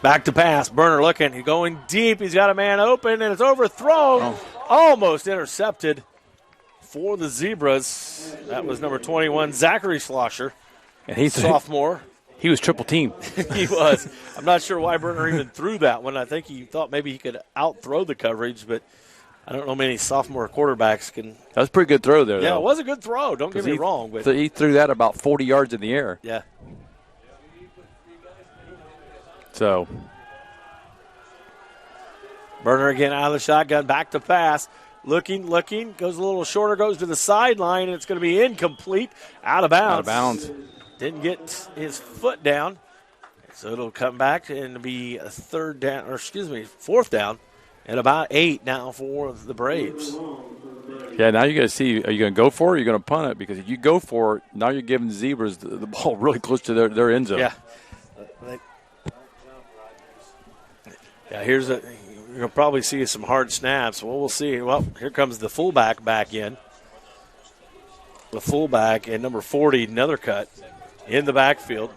Back to pass. Burner looking. He's going deep. He's got a man open, and it's overthrown. Almost intercepted for the Zebras. That was number 21, Zachary Schlosser, And he's sophomore. He was triple team. He was. I'm not sure why Burner even threw that one. I think he thought maybe he could out-throw the coverage, but I don't know many sophomore quarterbacks can. That was a pretty good throw there, Yeah, though. it was a good throw. Don't get me wrong. But So he threw that about 40 yards in the air. yeah. So Burner again out of the shotgun, back to pass. Looking, goes a little shorter, goes to the sideline, and it's going to be incomplete, out of bounds. out of bounds. Didn't get his foot down, so it'll come back and be a fourth down, and about 8 now for the Braves. Yeah, now you got to see, are you going to go for it or are you going to punt it? Because if you go for it, now you're giving the Zebras the ball really close to their end zone. Yeah. Yeah, you're going to probably see some hard snaps. Well, we'll see. Well, here comes the fullback back in. The fullback and number 40, another cut in the backfield.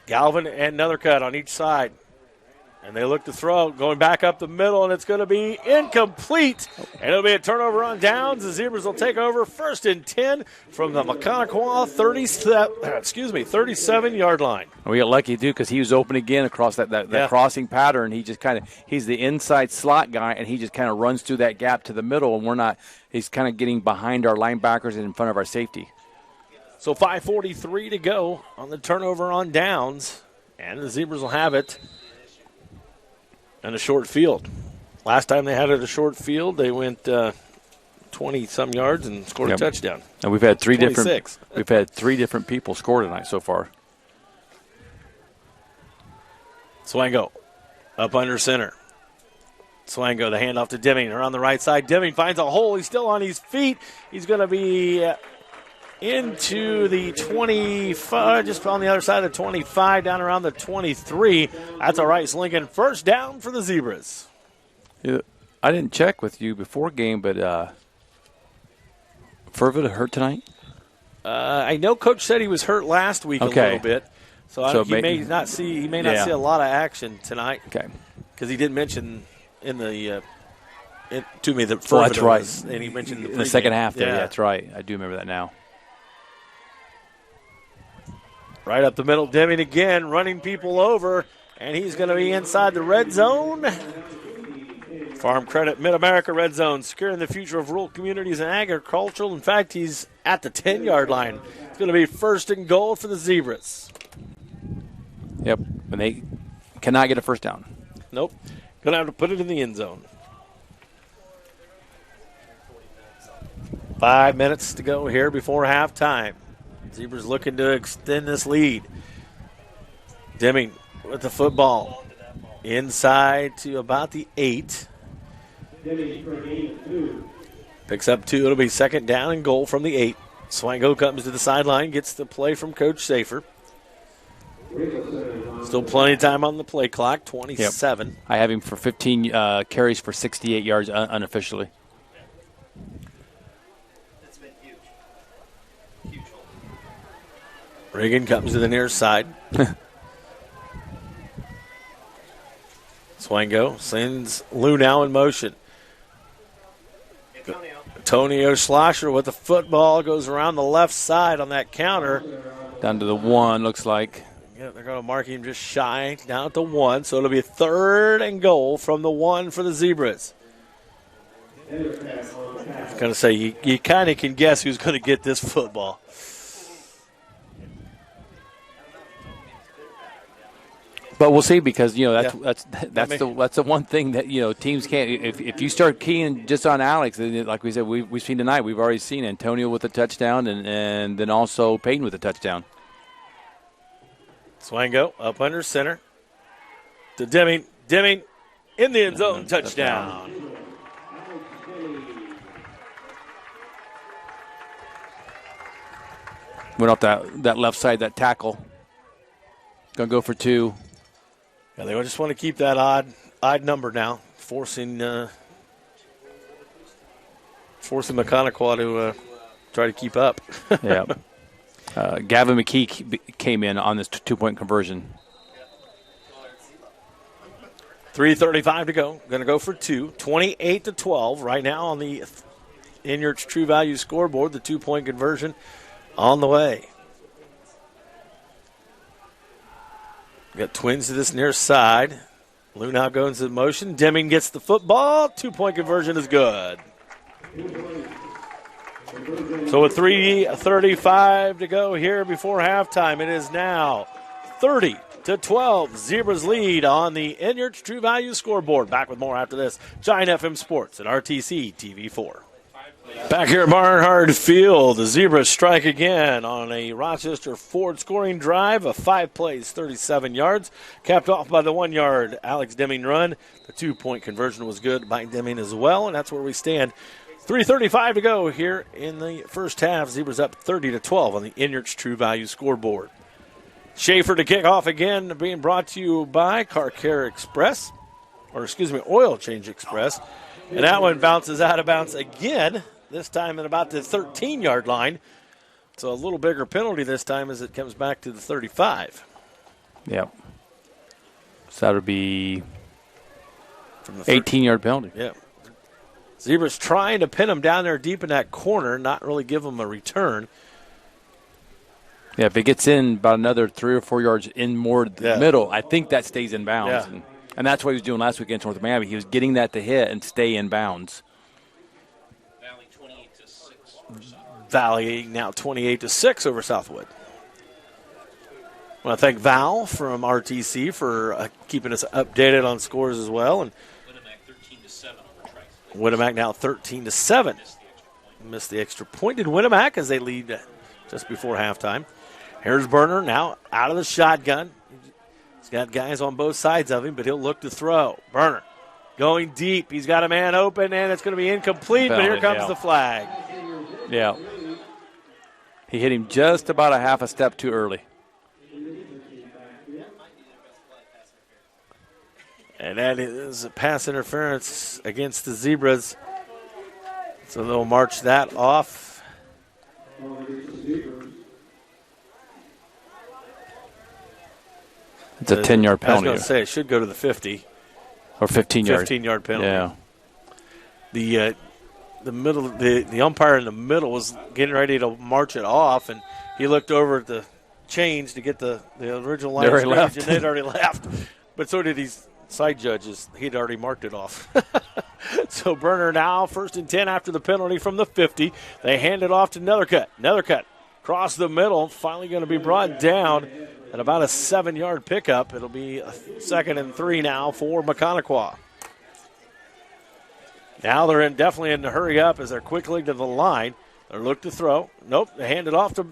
Galvin and another cut on each side. And they look to throw, going back up the middle, and it's going to be incomplete. And it'll be a turnover on downs. The Zebras will take over 1st and 10 from the Maconaquah 37-yard line. We got lucky, too, because he was open again across that crossing pattern. He just he's the inside slot guy, and he just kind of runs through that gap to the middle, and he's kind of getting behind our linebackers and in front of our safety. So 5:43 to go on the turnover on downs, and the Zebras will have it. And a short field. Last time they had it a short field, they went 20-some yards and scored a touchdown. And we've had three 26. different people score tonight so far. Swango up under center. Swango, the handoff to Deming around the right side. Deming finds a hole. He's still on his feet. He's going to be into the 25, just on the other side of the 25, down around the 23. That's a Rice Lincoln first down for the Zebras. Yeah, I didn't check with you before game, but Furvid hurt tonight? I know Coach said he was hurt last week a little bit, so he may not see a lot of action tonight. Okay, because he didn't mention to me that Furvid that's right. was, and he mentioned in the second half there. Yeah, that's right. I do remember that now. Right up the middle, Deming again, running people over, and he's going to be inside the red zone. Farm Credit Mid-America red zone, securing the future of rural communities and agricultural. In fact, he's at the 10-yard line. It's going to be 1st and goal for the Zebras. Yep, and they cannot get a first down. Nope. Going to have to put it in the end zone. 5 minutes to go here before halftime. Zebras looking to extend this lead. Deming with the football. Inside to about the 8. Picks up 2. It'll be 2nd down and goal from the 8. Swango comes to the sideline, gets the play from Coach Safer. Still plenty of time on the play clock, 27. Yep. I have him for 15 carries for 68 yards unofficially. Reagan comes to the near side. Swango sends Lou now in motion. Antonio Schlosser with the football goes around the left side on that counter. Down to the 1, looks like. Yeah, they're going to mark him just shy down at the 1, so it'll be 3rd and goal from the 1 for the Zebras. I was going to say, you kind of can guess who's going to get this football. But we'll see, because that's the one thing that teams can't. If you start keying just on Alex, like we said, we've seen tonight. We've already seen Antonio with a touchdown, and then also Payton with a touchdown. Swango up under center to Deming. Deming in the end zone, touchdown. Went off that left side, that tackle. Gonna go for 2. Yeah, they just want to keep that odd number now, forcing Maconaquah try to keep up. Yeah. Gavin McKee came in on this 2-point conversion. 3:35 to go. Going to go for two. 28-12 right now on the Inyard's True Value scoreboard. The 2-point conversion on the way. Got Twins to this near side. Lou now goes in motion. Deming gets the football. 2-point conversion is good. So with 3:35 to go here before halftime, it is now 30-12. Zebras lead on the Inyard's True Value scoreboard. Back with more after this. Giant FM Sports at RTC TV4. Back here at Barnhard Field, the Zebras strike again on a Rochester Ford scoring drive of 5 plays, 37 yards, capped off by the 1-yard Alex Deming run. The 2-point conversion was good by Deming as well, and that's where we stand. 3:35 to go here in the first half. Zebras up 30-12 on the Inyard's True Value scoreboard. Schaefer to kick off again, being brought to you by Car Care Express, Oil Change Express. And that one bounces out of bounds again, this time at about the 13-yard line. So a little bigger penalty this time as it comes back to the 35. Yep. So that would be 18-yard penalty. Yeah. Zebras trying to pin him down there deep in that corner, not really give him a return. Yeah, if it gets in about another 3 or 4 yards in more the middle, I think that stays in bounds. Yeah. And that's what he was doing last week against North Miami. He was getting that to hit and stay in bounds. Valley 28-6. Valley now 28-6 over Southwood. I want to thank Val from RTC for keeping us updated on scores as well. And Winamac 13-7 over Trice. Winamac now 13-7. Missed the extra point. Did Winamac as they lead just before halftime. Here's Berner now out of the shotgun. He's got guys on both sides of him, but he'll look to throw. Berner going deep. He's got a man open, and it's going to be incomplete, but here comes the flag. Yeah. He hit him just about a half a step too early. And that is a pass interference against the Zebras. So they'll march that off. It's a 10-yard penalty. I was going to say it should go to the 50. Or 15-yard. 15-yard penalty. Yeah. The umpire in the middle was getting ready to march it off, and he looked over at the chains to get the original line of scrimmage, and they'd already left. But so did these side judges. He'd already marked it off. So Berner now 1st and 10 after the penalty from the 50. They hand it off to Nethercutt. Across the middle, finally going to be brought down at about a 7-yard pickup. It'll be a 2nd and 3 now for Maconaquah. Now they're definitely in the hurry up as they're quickly to the line. They look to throw. Nope, they hand it off to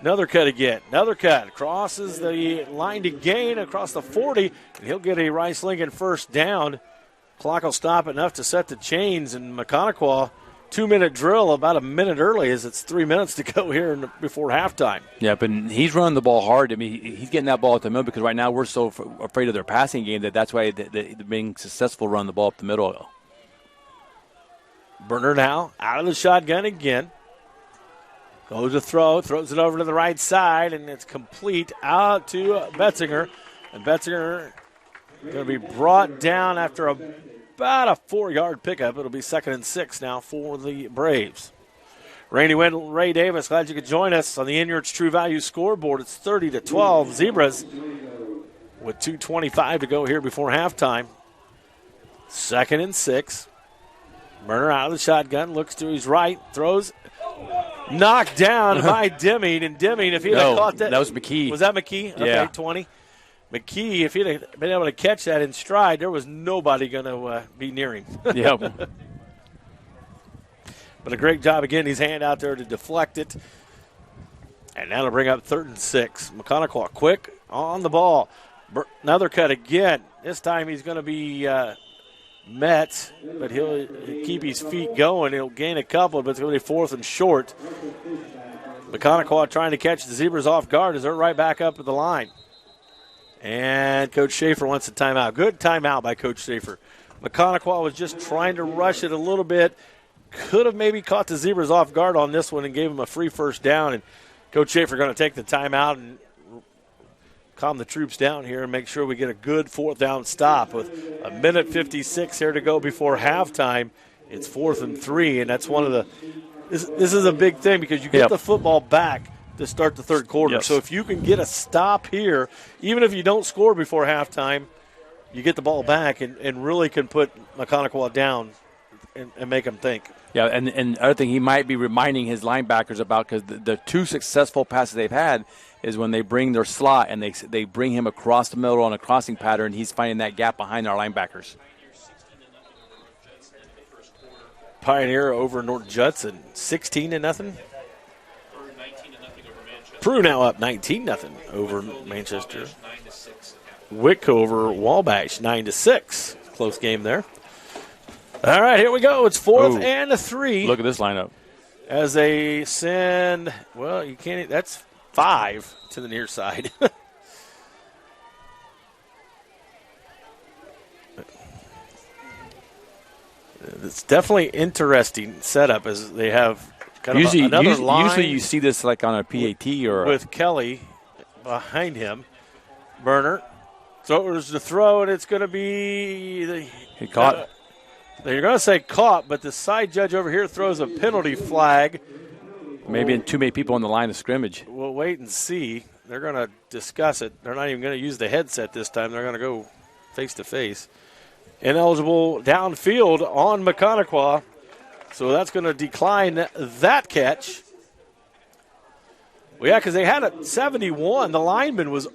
Nethercutt again. Nethercutt crosses the line to gain across the 40, and he'll get a Rice Lincoln first down. Clock will stop enough to set the chains, and Maconaquah 2-minute drill about a minute early as it's 3 minutes to go here before halftime. Yeah, but he's running the ball hard. I mean, he's getting that ball up the middle because right now we're so afraid of their passing game that's why they're being successful running the ball up the middle. Berner now out of the shotgun again. Goes to throw, throws it over to the right side, and it's complete out to Betzinger. And Betzinger going to be brought down after about a 4-yard pickup. It'll be 2nd and 6 now for the Braves. Randy Wendell, Ray Davis, glad you could join us on the Inyard's True Value scoreboard. It's 30-12. Zebras with 2:25 to go here before halftime. 2nd and 6. Berner out of the shotgun, looks to his right, throws. Knocked down by Deming, and Deming, if he'd have caught that. That was McKee. Was that McKee? Okay, yeah. 20. McKee, if he'd have been able to catch that in stride, there was nobody going to be near him. Yep. But a great job again. He's hand out there to deflect it. And that'll bring up 3rd and 6. Maconaquah quick on the ball. Nethercutt again. This time he's going to be met, but he'll keep his feet going. He'll gain a couple, but it's going to be 4th and short. Maconaquah trying to catch the Zebras off guard as they're right back up at the line. And Coach Schaefer wants a timeout. Good timeout by Coach Schaefer. Maconaquah was just trying to rush it a little bit. could have maybe caught the Zebras off guard on this one and gave them a free first down. And Coach Schaefer going to take the timeout and calm the troops down here and make sure we get a good fourth down stop. With a minute 56 here to go before halftime, it's 4th and 3, and that's one of the – this is a big thing because you get the football back to start the third quarter. Yes. So if you can get a stop here, even if you don't score before halftime, you get the ball back and really can put Maconaquah down and make them think. Yeah, and other thing he might be reminding his linebackers about, because the two successful passes they've had is when they bring their slot and they bring him across the middle on a crossing pattern. He's finding that gap behind our linebackers. Pioneer over North Judson, 16-0. Prue now up 19-0 over Manchester. Wick over Wabash, 9-6. Close game there. All right, here we go. It's 4th and 3. Look at this lineup. As they send, well, you can't, that's 5 to the near side. It's definitely interesting setup as they have kind of another line. Usually you see this like on a PAT or with Kelly behind him. Burner throws the throw, and it's going to be he caught. You're going to say caught, but the side judge over here throws a penalty flag. Maybe too many people on the line of scrimmage. We'll wait and see. They're going to discuss it. They're not even going to use the headset this time. They're going to go face-to-face. Ineligible downfield on Maconaquah. So that's going to decline that catch. Well, yeah, because they had a 71. The lineman was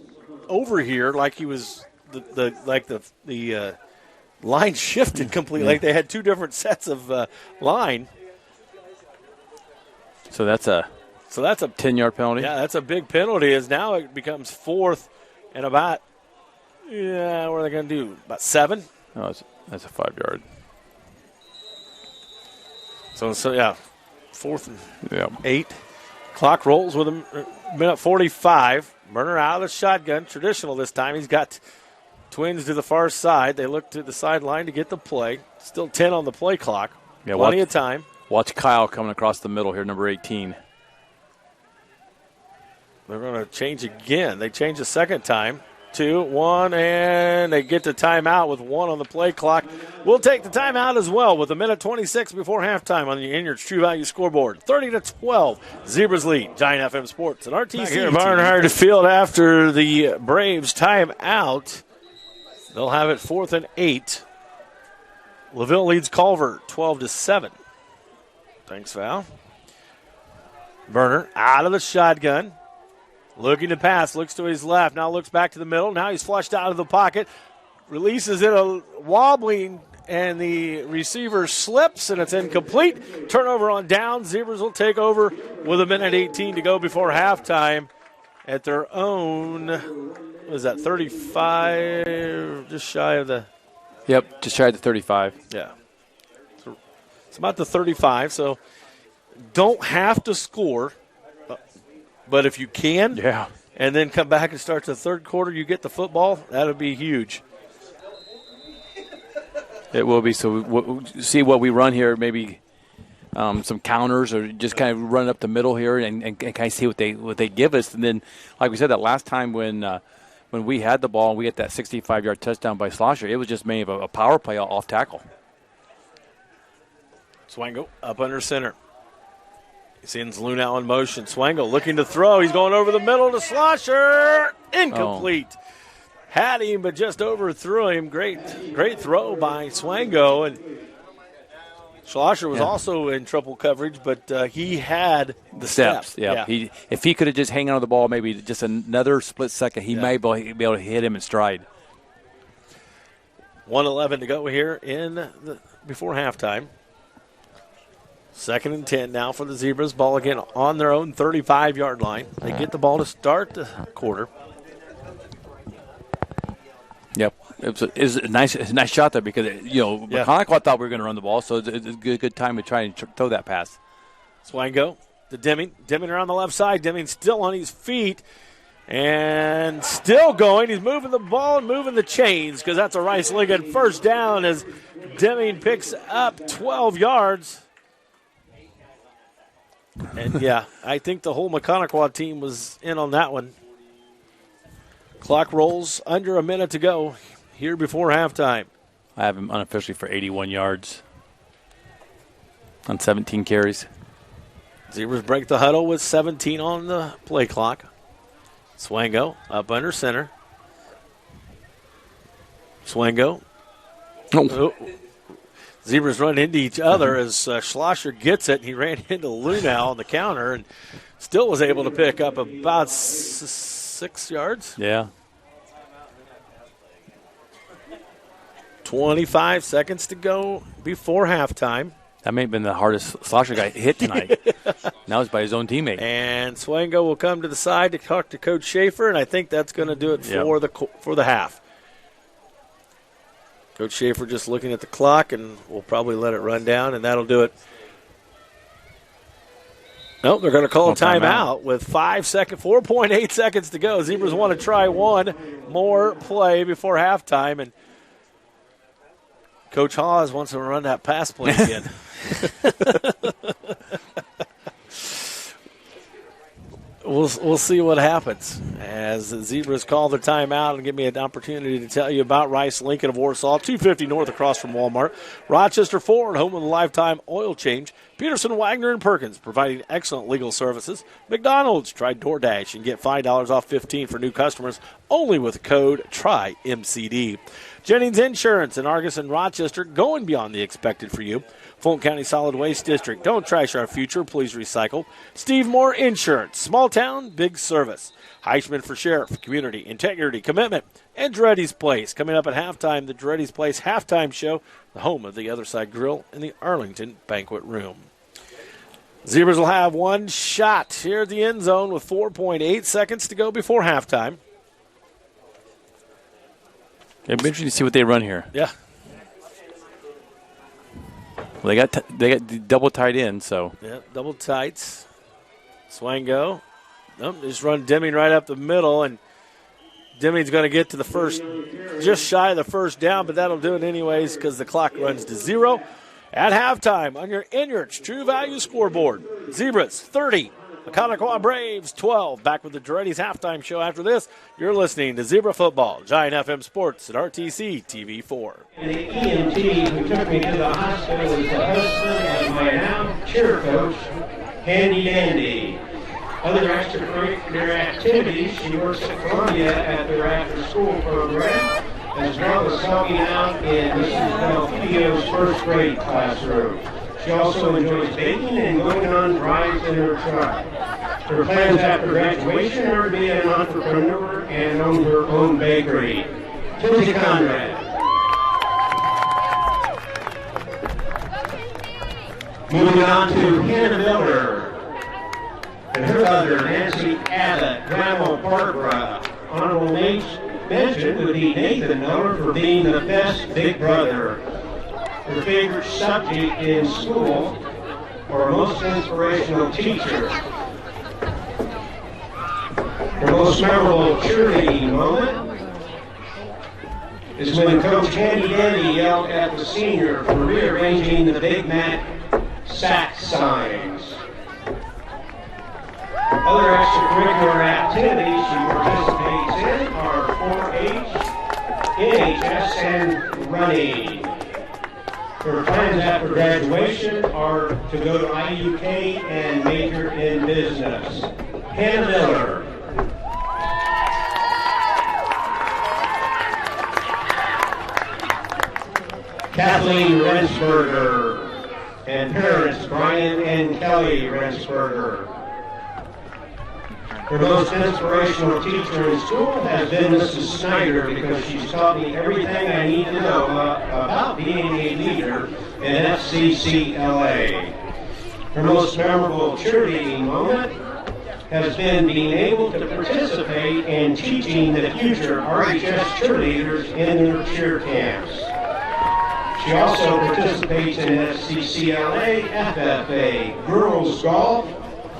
over here like he was the line shifted completely. Like they had two different sets of line. So that's a 10-yard penalty. Yeah, that's a big penalty. As now it becomes 4th and about what are they going to do? About 7. Oh, that's a 5-yard. So yeah, 4th and 8. Clock rolls with a minute 45. Burner out of the shotgun. Traditional this time. He's got twins to the far side. They look to the sideline to get the play. Still 10 on the play clock. Yeah, plenty of time. Watch Kyle coming across the middle here, number 18. They're going to change again. They change a second time. 2, 1, and they get the timeout with 1 on the play clock. We'll take the timeout as well with a minute 26 before halftime on the Inyard's True Value scoreboard. 30-12, Zebras lead. Giant FM Sports and RTC. Here at Barnhard Field after the Braves timeout. They'll have it 4th and 8. LaVille leads Culver 12-7. Thanks, Val. Burner out of the shotgun. Looking to pass, looks to his left, now looks back to the middle. Now he's flushed out of the pocket, releases it a wobbling, and the receiver slips, and it's incomplete. Turnover on down. Zebras will take over with a minute 18 to go before halftime at their own, what is that, 35, just shy of the. Yep, just shy of the 35. Yeah. So it's about the 35, so don't have to score. But if you can, and then come back and start the third quarter, you get the football, that would be huge. It will be. So we'll see what we run here, maybe some counters or just kind of run up the middle here and kind of see what they give us. And then, like we said, that last time when we had the ball and we get that 65-yard touchdown by Schlosser, it was just made of a power play off tackle. Swango up under center. He sends Lunau in motion. Swango looking to throw. He's going over the middle to Schlosser. Incomplete. Had him, but just overthrew him. Great throw by Swango. And Schlosser was also in triple coverage, but he had the steps. Yeah. If he could have just hung on to the ball maybe just another split second, he may be able to hit him in stride. 1:11 to go here before halftime. 2nd and 10 now for the Zebras. Ball again on their own 35-yard line. They get the ball to start the quarter. Yep. It was a nice shot there because, Maconaquah thought we were going to run the ball, so it's a good time to try and throw that pass. Swango to Deming. Deming around the left side. Deming still on his feet and still going. He's moving the ball and moving the chains because that's a Rice Ligon first down as Deming picks up 12 yards. And, yeah, I think the whole Maconaquah team was in on that one. Clock rolls under a minute to go here before halftime. I have him unofficially for 81 yards on 17 carries. Zebras break the huddle with 17 on the play clock. Swango up under center. Swango. Oh. Zebras run into each other as Schlosser gets it. He ran into Lunau on the counter and still was able to pick up about 6 yards. Yeah. 25 seconds to go before halftime. That may have been the hardest Schlosser guy hit tonight. Now it's by his own teammate. And Swango will come to the side to talk to Coach Schaefer, and I think that's going to do it for the half. Coach Schaefer just looking at the clock, and we'll probably let it run down, and that'll do it. Nope, they're going to call a timeout with 4.8 seconds to go. Zebras want to try one more play before halftime, and Coach Hawes wants to run that pass play again. We'll see what happens as the Zebras call their timeout and give me an opportunity to tell you about Rice Lincoln of Warsaw, 250 north across from Walmart. Rochester Ford, home of the lifetime oil change. Peterson, Wagner, and Perkins, providing excellent legal services. McDonald's, try DoorDash and get $5 off 15 for new customers only with the code TRYMCD. Jennings Insurance in Argus and Rochester, going beyond the expected for you. Fulton County Solid Waste District, don't trash our future, please recycle. Steve Moore Insurance, small town, big service. Heisman for Sheriff, community, integrity, commitment, and Dreddy's Place. Coming up at halftime, the Dreddy's Place halftime show, the home of the Other Side Grill in the Arlington Banquet Room. Zebras will have one shot here at the end zone with 4.8 seconds to go before halftime. It'll be interesting to see what they run here. Yeah. Well, they got double tight end, so. Yeah, double tights. Swango. Nope, just run Deming right up the middle, and Deming's going to get to the first, just shy of the first down, but that'll do it anyways because the clock runs to 0. At halftime on your Inyards True Value scoreboard, Zebras 30, Maconaquah Braves 12. Back with the Dreddy's halftime show after this. You're listening to Zebra Football, Giant FM Sports at RTC TV4. And the EMT who took me to the hospital is the husband of my now cheer coach, Handy Dandy. Other extracurricular activities, she works at Columbia at their after-school program, as well as helping out in Mrs. Belfidio's first grade classroom. She also enjoys baking and going on rides in her truck. Her plans after graduation are to be an entrepreneur and own her own bakery. Tilly Conrad. Moving on to Hannah Miller. And her mother, Nancy Abbott, Grandma Barbara. Honorable mention would be Nathan Miller for being the best big brother. Her favorite subject in school, or most inspirational teacher. Her most memorable cheerleading moment is when Coach Handy Dandy yelled at the senior for rearranging the Big Mac sack signs. Other extracurricular activities she participates in are 4-H, NHS, and running. Her plans after graduation are to go to IUK and major in business. Hannah Miller. Kathleen Rensberger and parents Brian and Kelly Rensberger. Her most inspirational teacher in school has been Mrs. Snyder because she's taught me everything I need to know about being a leader in FCCLA. Her most memorable cheerleading moment has been being able to participate in teaching the future RHS cheerleaders in their cheer camps. She also participates in FCCLA, FFA, girls golf,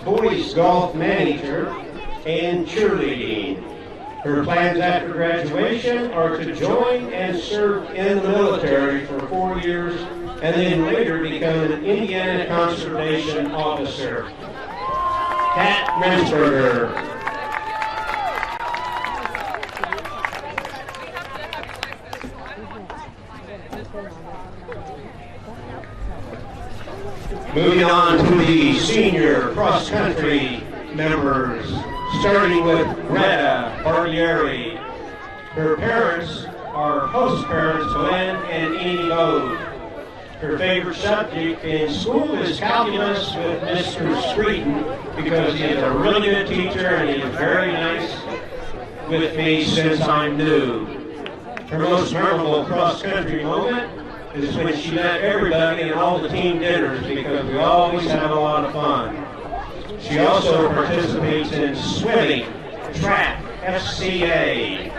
boys golf manager, and cheerleading. Her plans after graduation are to join and serve in the military for 4 years and then later become an Indiana Conservation Officer. Pat Rensberger. Moving on to the senior cross-country members, starting with Greta Barbieri. Her parents are host parents Glenn and Amy Bode. Her favorite subject in school is calculus with Mr. Streeton because he is a really good teacher and he is very nice with me since I'm new. Her most memorable cross-country moment is when she met everybody in all the team dinners because we always have a lot of fun. She also participates in swimming, track, FCA.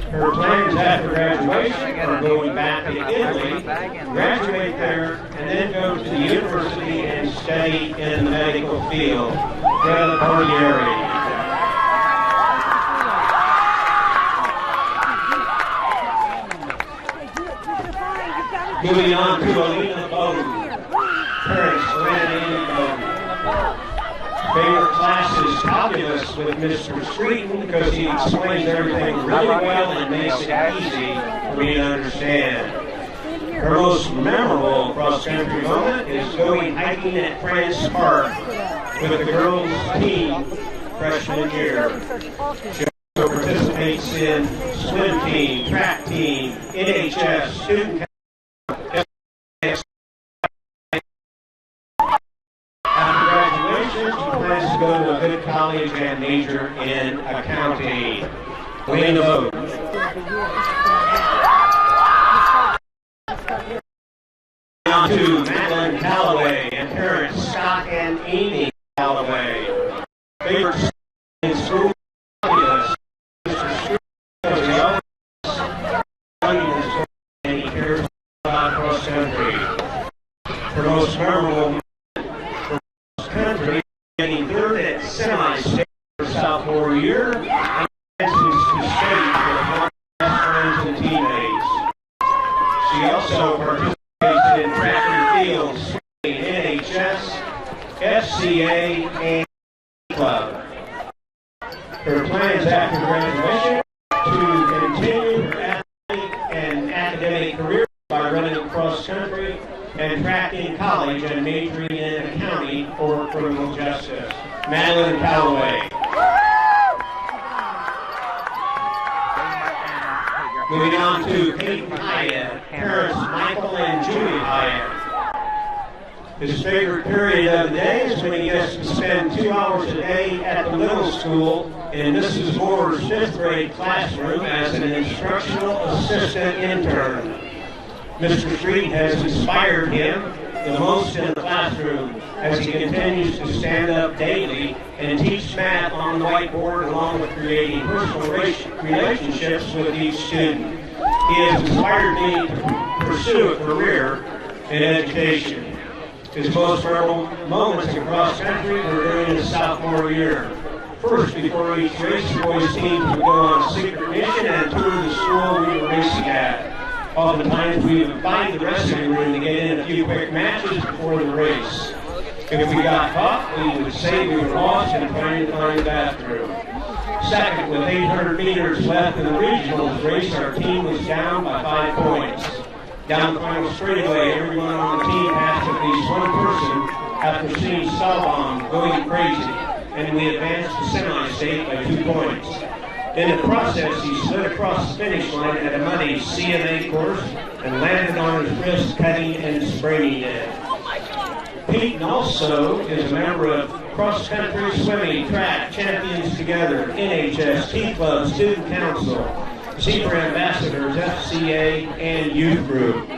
Her plans after graduation are going back to Italy, graduate there, and then go to the university and study in the medical field. Greta Barbieri. Moving on to Alina Bowden. Parents, Alina Bowden. Favorite class is calculus with Mr. Streeton because he explains everything really well and makes it easy for me to understand. Her most memorable cross-country moment is going hiking at France Park with the girls' team freshman year. She also participates in swim team, track team, NHS, student to go to a good college and major in accounting. Lena Vogt. On to Madeline Calloway and parents Scott and Amy Calloway. Favorite in school, Mr. Stewart, and he cares about cross country. Her most memorable country, getting third at semi-state her sophomore year, and advances to state with her best friends and teammates. She also participates in track and field, swimming, NHS, FCA, and club. Her plans after graduation to continue her athletic and academic career by running cross country and track in college and majoring in accounting or criminal justice. Madeline Calloway. Moving on to Peyton Hyatt, parents Michael and Julie Hyatt. His favorite period of the day is when he gets to spend 2 hours a day at the middle school in Mrs. Moore's 5th grade classroom as an instructional assistant intern. Mr. Street has inspired him the most in the classroom as he continues to stand up daily and teach math on the whiteboard along with creating personal relationships with each student. He has inspired me to pursue a career in education. His most memorable moments in cross country were during his sophomore year. First, before each race, the boys' teams would go on a secret mission and tour the school we were racing at. Oftentimes, we would find the dressing room to get in a few quick matches before the race. If we got caught, we would say we were lost and trying to find the bathroom. Second, with 800 meters left in the regionals race, our team was down by 5 points. Down the final straightaway, everyone on the team passed at least one person after seeing Salbon going crazy, and we advanced to semi-state by 2 points. In the process, he slid across the finish line at a muddy CMA course and landed on his wrist, cutting and spraining it. Peyton also is a member of cross-country swimming, track, champions together, NHS, T-Club, Student Council, Zebra Ambassadors, FCA, and Youth Group.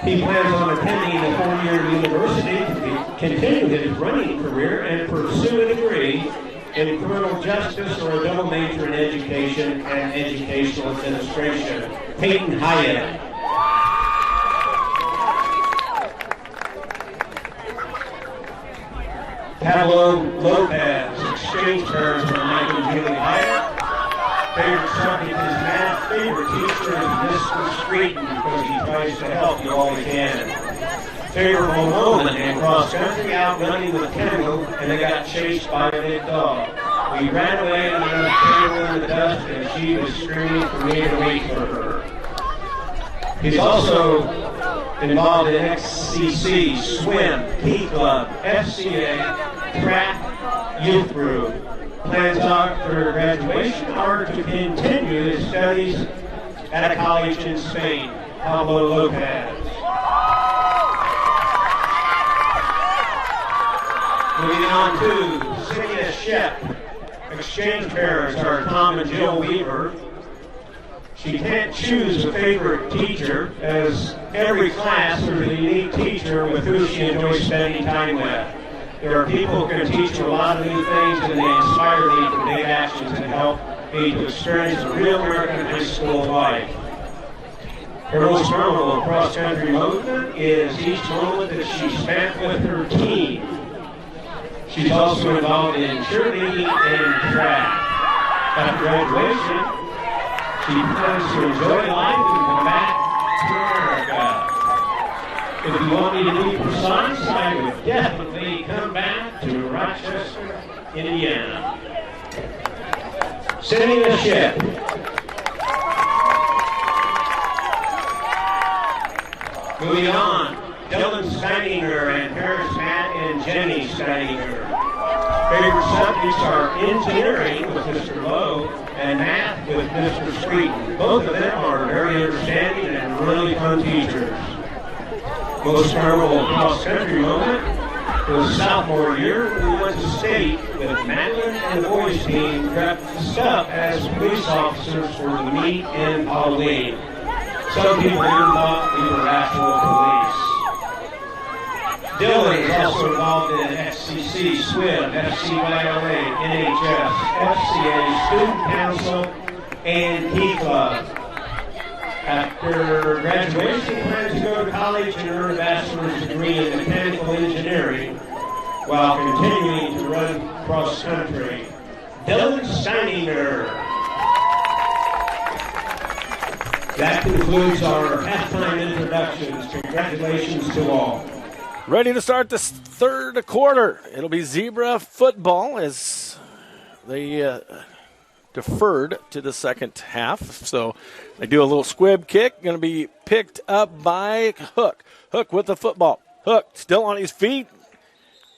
He plans on attending a 4-year university to continue his running career and pursue a degree in criminal justice or a double major in education and educational administration. Peyton Hyatt. Pablo Lopez, exchange parents for Michael and Julie Hyatt. Favorite subject is math. Favorite teacher is Mr. Streeton because he tries to help you all he can. favorable moment in cross country, out running with Kendall, and they got chased by a big dog. We ran away and left Kendall in the dust, and she was screaming for me to wait for her. He's also involved in XCC, swim, Key Club, FCA, track, youth group. Plans after graduation are to continue his studies at a college in Spain, Pablo Lopez. Moving on to Cynthia Shep. Exchange parents are Tom and Jill Weaver. She can't choose a favorite teacher, as every class there's a unique teacher with who she enjoys spending time with. There are people who can teach her a lot of new things, and they inspire me to take actions and help me to experience a real American high school life. Her most memorable cross-country moment is each moment that she spent with her team. She's also involved in cheerleading and track. After graduation, she plans to enjoy life and come back to America. If you want me to be precise, I would definitely come back to Rochester, Indiana. Sending a ship. Moving on, Dylan Steininger and Harris Matt and Jenny Steininger. Favorite subjects are engineering with Mr. Lowe and math with Mr. Sweeten. Both of them are very understanding and really fun teachers. Most memorable cross-country moment was sophomore year when we went to state with Madeline and the boys team dressed up as police officers for the meet in Halloween. Some people even thought we were actual police. Dylan is also involved in XCC, swim, FCYLA, NHS, FCA, Student Council, and Key Club. After graduation, plans to go to college and earn a bachelor's degree in mechanical engineering while continuing to run cross country. Dylan Steininger. That concludes our halftime introductions. Congratulations to all. Ready to start this third quarter. It'll be Zebra football as they deferred to the second half. So they do a little squib kick. Going to be picked up by Hook. Hook with the football. Hook still on his feet.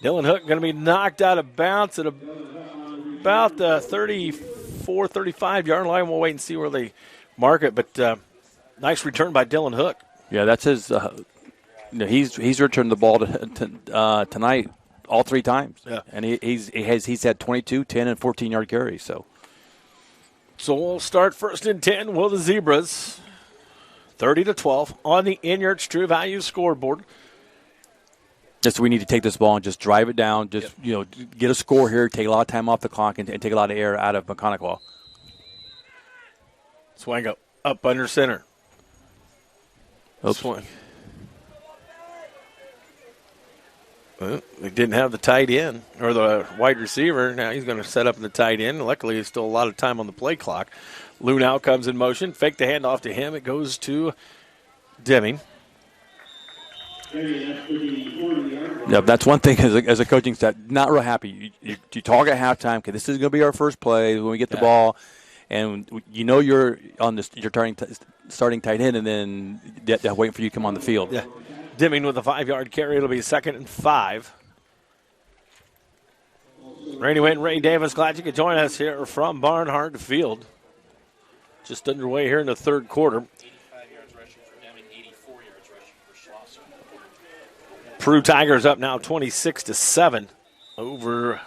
Dylan Hook going to be knocked out of bounds at about the 34, 35-yard line. We'll wait and see where they mark it. But nice return by Dylan Hook. Yeah, that's his. He's returned the ball tonight all three times. Yeah, and he's had 22, 10, and 14-yard carries. So we'll start first and 10. Will the Zebras 30-12 on the Inyards True Value scoreboard. Just we need to take this ball and just drive it down. Just get a score here. Take a lot of time off the clock and take a lot of air out of Maconaquah. Swing up under center. Swing. Well, they didn't have the tight end or the wide receiver. Now he's going to set up in the tight end. Luckily, there's still a lot of time on the play clock. Lunau comes in motion. Fake the handoff to him. It goes to Deming. Yeah, that's one thing as a coaching staff. Not real happy. You talk at halftime. Okay, this is going to be our first play when we get the ball, and you're on this. You're starting tight end, and then they're waiting for you to come on the field. Yeah. Deming with a 5-yard carry. It'll be 2nd and 5. Randy Wayne, Ray Davis, glad you could join us here from Barnhart Field. Just underway here in the third quarter. 85 yards rushing for Deming, 84 yards rushing for Schlosser. Peru Tigers up now 26-7 over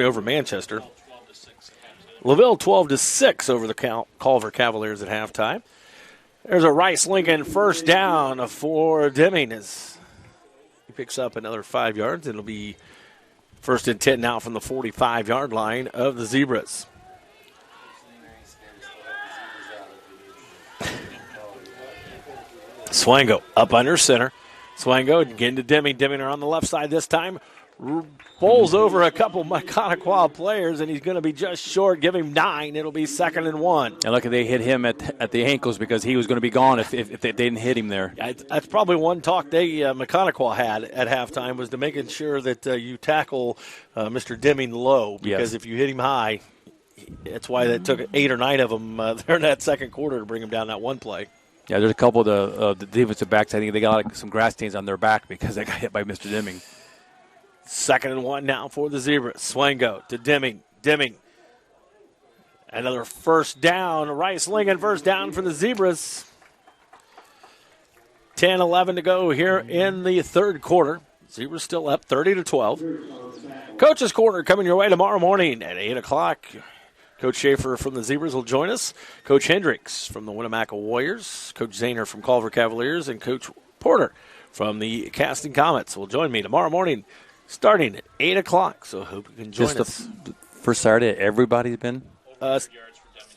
over Manchester. LaVille 12-6 over the Culver Cavaliers at halftime. There's a Rice Lincoln first down for Deming as he picks up another 5 yards. It'll be 1st and 10 now from the 45-yard line of the Zebras. Swango up under center. Swango again to Deming. Deming are on the left side this time. bowls over a couple Maconaquah players, and he's going to be just short. Give him 9. It'll be 2nd and 1. And look, they hit him at the ankles because he was going to be gone if they didn't hit him there. That's probably one talk Maconaquah had at halftime, was to making sure that you tackle Mr. Deming low, because if you hit him high, that's why that took 8 or 9 of them there in that second quarter to bring him down that one play. Yeah, there's a couple of the defensive backs. I think they got some grass stains on their back because they got hit by Mr. Deming. 2nd and 1 now for the Zebras. Swango to Deming. Deming. Another first down. Rice Lincoln first down for the Zebras. 10-11 to go here in the third quarter. Zebras still up 30-12. Coach's Corner coming your way tomorrow morning at 8 o'clock. Coach Schaefer from the Zebras will join us. Coach Hendricks from the Winnebago Warriors. Coach Zahner from Culver Cavaliers. And Coach Porter from the Casting Comets will join me tomorrow morning starting at 8 o'clock. So I hope you can join us. The first Saturday everybody's been?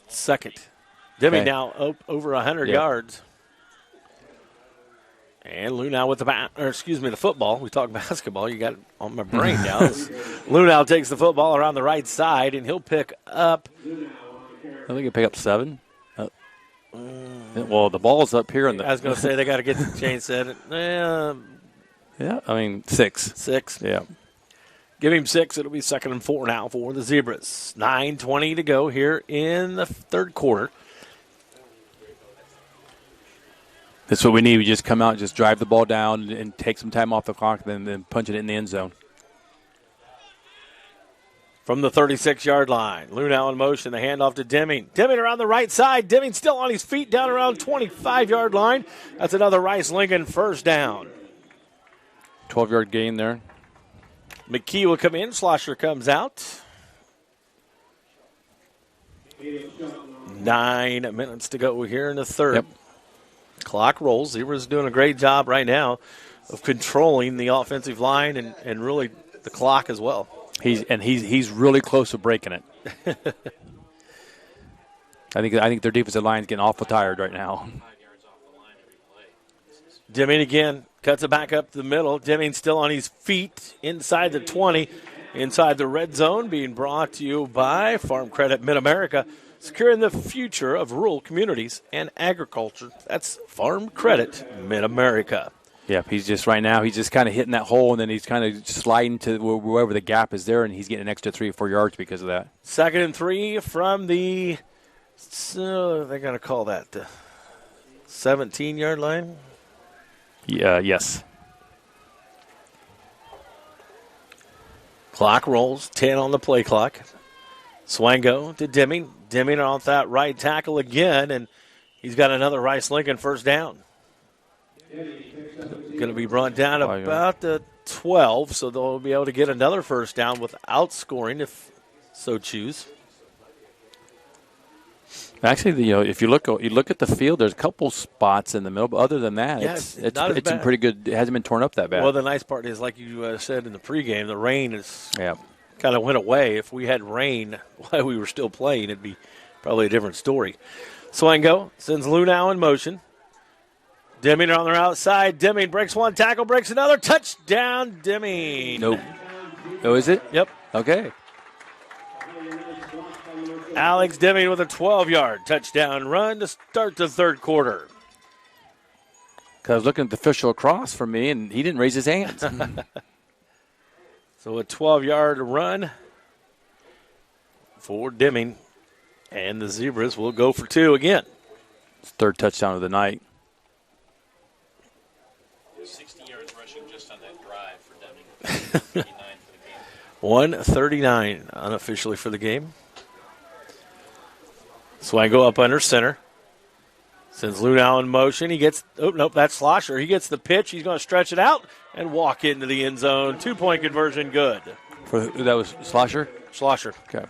Second. Deming now over 100 yards. And Lunau with the football. We talk basketball. You got it on my brain now. Lunau takes the football around the right side, and he'll pick up. I think he'll pick up 7. Well, the ball's up here. I was going to say they got to get the chain set. Yeah, I mean 6. 6. Yeah. Give him 6. It'll be 2nd and 4 now for the Zebras. 9:20 to go here in the third quarter. That's what we need. We just come out and just drive the ball down and take some time off the clock, then punch it in the end zone. From the 36-yard line, Lunau in motion. The handoff to Deming. Deming around the right side. Deming still on his feet down around 25-yard line. That's another Rice Lincoln first down. 12-yard gain there. McKee will come in. Schlosser comes out. 9 minutes to go here in the third. Yep. Clock rolls. Zebras doing a great job right now of controlling the offensive line and really the clock as well. He's really close to breaking it. I think their defensive line is getting awful tired right now. Deming again cuts it back up the middle. Deming still on his feet inside the 20, inside the red zone. Being brought to you by Farm Credit Mid-America, securing the future of rural communities and agriculture. That's Farm Credit Mid-America. Yeah, he's just kind of hitting that hole, and then he's kind of sliding to wherever the gap is there, and he's getting an extra 3 or 4 yards because of that. 2nd and 3 from the, they're going to call that the 17-yard line? Yeah, yes. Clock rolls, 10 on the play clock. Swango to Deming. Deming off that right tackle again, and he's got another Rice Lincoln first down. Going to be brought down about the 12, so they'll be able to get another first down without scoring if so choose. Actually, if you look at the field, there's a couple spots in the middle, but other than that, it's in pretty good. It hasn't been torn up that bad. Well, the nice part is, like you said in the pregame, the rain is kind of went away. If we had rain while we were still playing, it'd be probably a different story. Swango sends Lunau in motion. Deming on the outside. Deming breaks one tackle, breaks another. Touchdown, Deming. Nope. Oh, is it? Yep. Okay. Alex Deming with a 12-yard touchdown run to start the third quarter. Because I was looking at the official across from me, and he didn't raise his hands. So a 12-yard run for Deming, and the Zebras will go for 2 again. Third touchdown of the night. 60 yards rushing just on that drive for Deming. 39 for the game. 139 unofficially for the game. Swango up under center. Sends Lunau in motion. He gets, that's Schlosser. He gets the pitch. He's going to stretch it out and walk into the end zone. 2-point conversion good. That was Schlosser? Schlosser. Okay.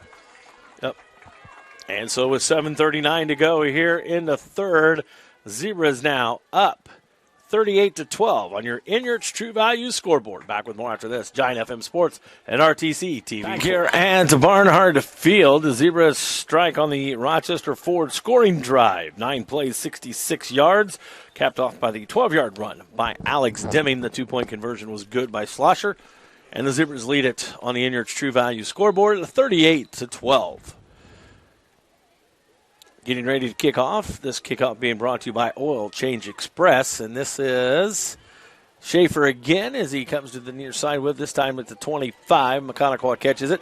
Yep. And so with 7:39 to go here in the third, Zebras now up 38-12 on your Inyards True Value scoreboard. Back with more after this. Giant FM Sports and RTC TV. Back here at Barnhart Field, the Zebras strike on the Rochester Ford scoring drive. 9 plays, 66 yards, capped off by the 12-yard run by Alex Deming. The 2-point conversion was good by Schlosser. And the Zebras lead it on the Inyard's True Value scoreboard at 38-12. Getting ready to kick off. This kickoff being brought to you by Oil Change Express. And this is Schaefer again as he comes to the near side with this time at the 25. Maconaquah catches it.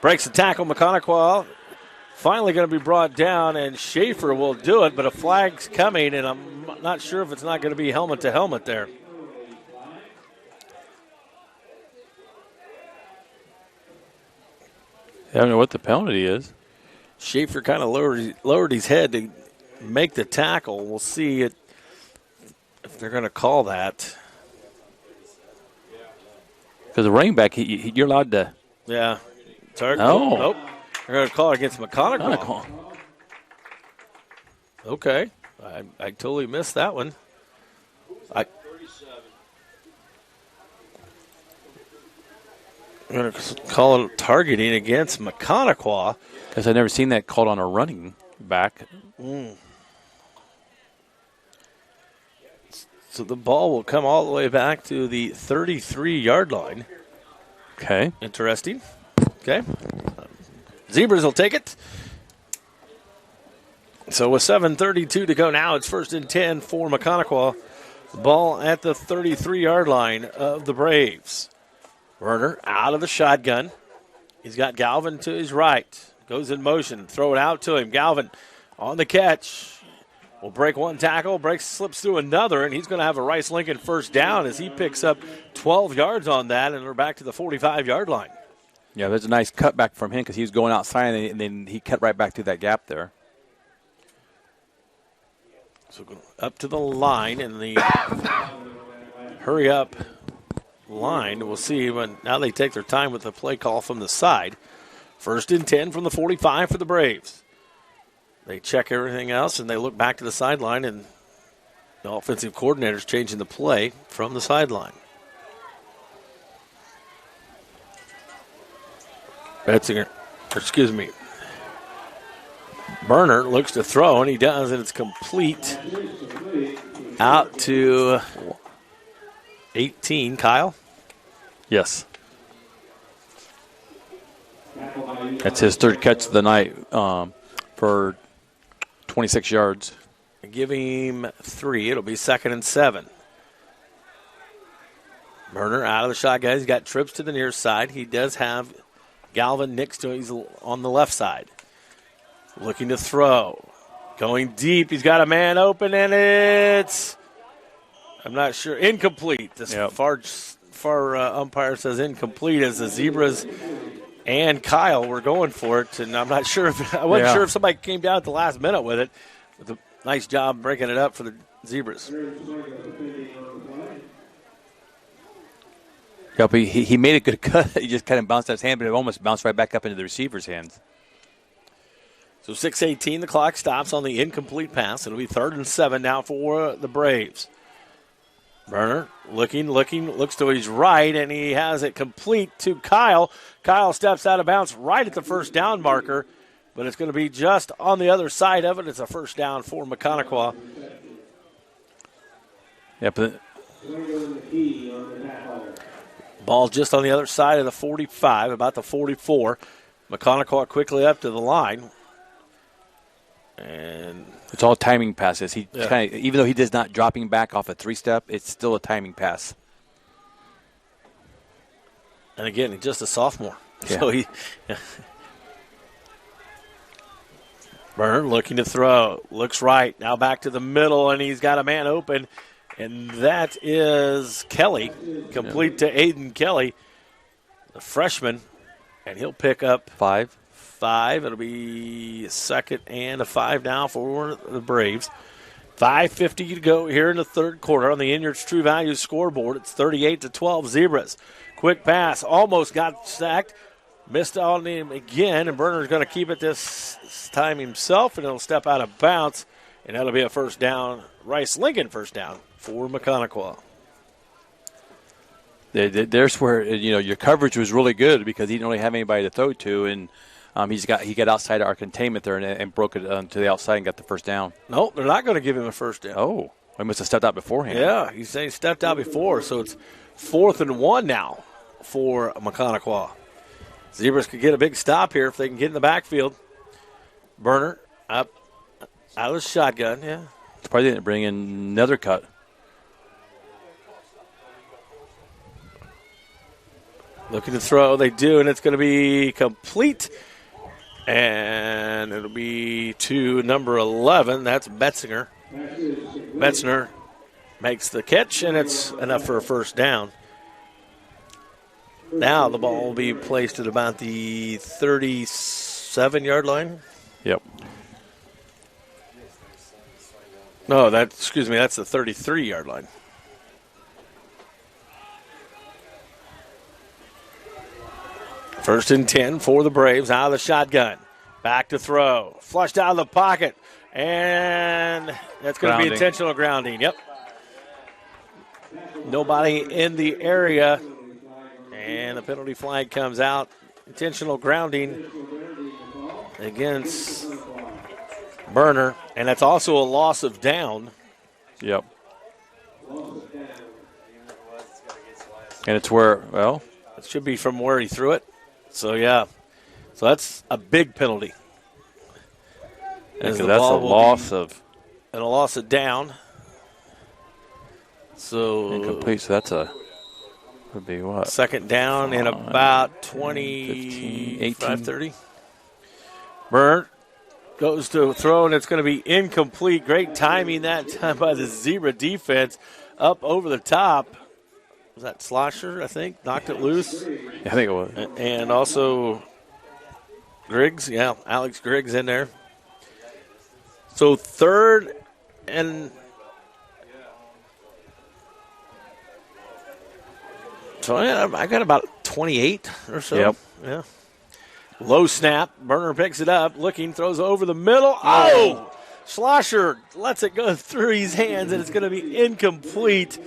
Breaks the tackle. Maconaquah finally going to be brought down, and Schaefer will do it, but a flag's coming, and I'm not sure if it's not going to be helmet to helmet there. I don't know what the penalty is. Schaefer kind of lowered his head to make the tackle. We'll see if they're going to call that. Because the running back, you're allowed to. Yeah. Oh. Nope. They're going to call it against Maconaquah. Okay. I totally missed that one. I'm going to call it targeting against Maconaquah. Because I've never seen that called on a running back. So the ball will come all the way back to the 33-yard line. Okay. Interesting. Okay. Zebras will take it. So with 7:32 to go now, it's 1st and 10 for Maconaquah. The ball at the 33-yard line of the Braves. Werner out of the shotgun. He's got Galvin to his right. Goes in motion. Throw it out to him. Galvin on the catch. Will break one tackle. Slips through another, and he's going to have a Rice Lincoln first down as he picks up 12 yards on that, and we're back to the 45-yard line. Yeah, there's a nice cutback from him because he was going outside, and then he cut right back to that gap there. So up to the line, and the hurry up line. We'll see when now they take their time with the play call from the side. 1st and 10 from the 45 for the Braves. They check everything else, and they look back to the sideline, and the offensive coordinator's changing the play from the sideline. Burner looks to throw, and he does, and it's complete out to 18. Kyle? Yes. That's his third catch of the night for 26 yards. Give him 3. It'll be 2nd and 7. Burner out of the shotgun. He's got trips to the near side. He does have Galvin next to him. He's on the left side. Looking to throw. Going deep. He's got a man open, and it's, I'm not sure, incomplete. This far umpire says incomplete as the Zebras and Kyle were going for it, and I'm not sure if I wasn't sure if somebody came down at the last minute with it. With a nice job breaking it up for the Zebras. Yep, he made a good cut. He just kind of bounced out his hand, but it almost bounced right back up into the receiver's hands. So 6:18, the clock stops on the incomplete pass. It'll be 3rd and 7 now for the Braves. Burner looks to his right, and he has it complete to Kyle. Kyle steps out of bounds right at the first down marker, but it's going to be just on the other side of it. It's a first down for Maconaquah. Yep. Ball just on the other side of the 45, about the 44. Maconaquah quickly up to the line. And it's all timing passes. He kind of, even though he does not dropping back off a 3-step, it's still a timing pass. And again, he's just a sophomore. Yeah. So Burner looking to throw. Looks right. Now back to the middle, and he's got a man open. And that is Kelly. Complete to Aiden Kelly, the freshman. And he'll pick up 5. It'll be a 2nd and a 5 now for the Braves. 5:50 to go here in the third quarter on the Inyard's True Value scoreboard. It's 38-12 Zebras. Quick pass, almost got sacked. Missed on him again, and Burner's going to keep it this time himself, and he'll step out of bounds, and that'll be a first down, Rice Lincoln first down for Maconaquah. There's where your coverage was really good because he didn't really have anybody to throw to, and he got outside our containment there and broke it to the outside and got the first down. No, they're not going to give him a first down. Oh, he must have stepped out beforehand. Yeah, he's saying stepped out before, so it's 4th and 1 now for Maconaquah. Zebras could get a big stop here if they can get in the backfield. Burner up out of the shotgun, yeah. Probably didn't bring in another cut. Looking to throw, they do, and it's going to be complete. And it'll be to number 11. That's Betzinger. Betzinger makes the catch, and it's enough for a first down. Now the ball will be placed at about the 37-yard line. Yep. No, that's the 33-yard line. First and 10 for the Braves out of the shotgun. Back to throw. Flushed out of the pocket. And that's going to be intentional grounding. Yep. Nobody in the area. And the penalty flag comes out. Intentional grounding against Burner. And that's also a loss of down. Yep. And it's where, well, it should be from where he threw it. So, yeah. So that's a big penalty. That's a loss of. And a loss of down. So. Incomplete. So that's would be what? Second down in about 25, 30. Burn goes to throw, and it's going to be incomplete. Great timing that time by the Zebra defense. Up over the top. Was that Slosher, I think? Knocked it loose. Yeah, I think it was. And also Griggs. Yeah, Alex Griggs in there. So third and so yeah, I got about 28 or so. Yep. Yeah. Low snap. Burner picks it up. Looking, throws over the middle. Oh! Schlosser lets it go through his hands, and it's going to be incomplete.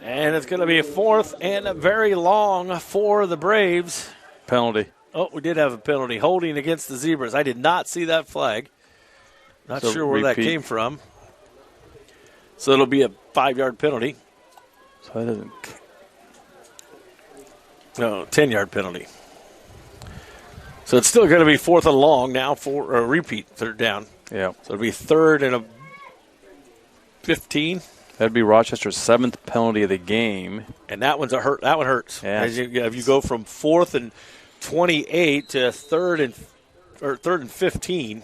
And it's going to be a fourth and a very long for the Braves. Penalty. Oh, we did have a penalty. Holding against the Zebras. I did not see that flag. Not sure where that came from. So it'll be a 5-yard penalty. So that doesn't. No, 10-yard penalty. So it's still going to be fourth and long now for a repeat, third down. Yeah. So it'll be third and a 15. That'd be Rochester's 7th penalty of the game. And that one's a hurt. That one hurts. Yeah. If you go from fourth and 28 to third and 15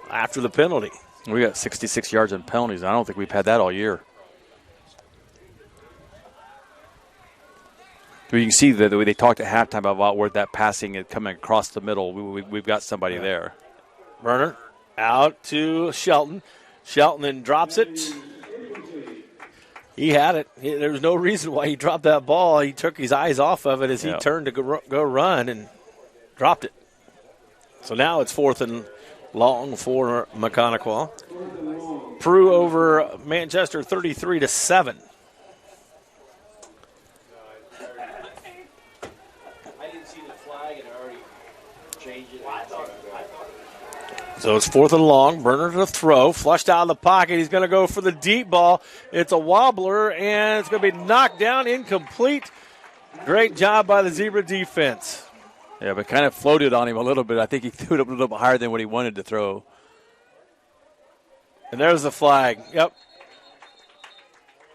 after the penalty. We got 66 yards in penalties. I don't think we've had that all year. You can see that the way they talked at halftime about where that passing is coming across the middle. We've got somebody there. Burner out to Shelton. Shelton then drops it. He had it. There was no reason why he dropped that ball. He took his eyes off of it as he turned to go run and dropped it. So now it's fourth and long for Maconaquah. Prue over Manchester 33-7. So it's fourth and long. Burner to throw. Flushed out of the pocket. He's going to go for the deep ball. It's a wobbler, and it's going to be knocked down, incomplete. Great job by the Zebra defense. Yeah, but kind of floated on him a little bit. I think he threw it up a little bit higher than what he wanted to throw. And there's the flag. Yep.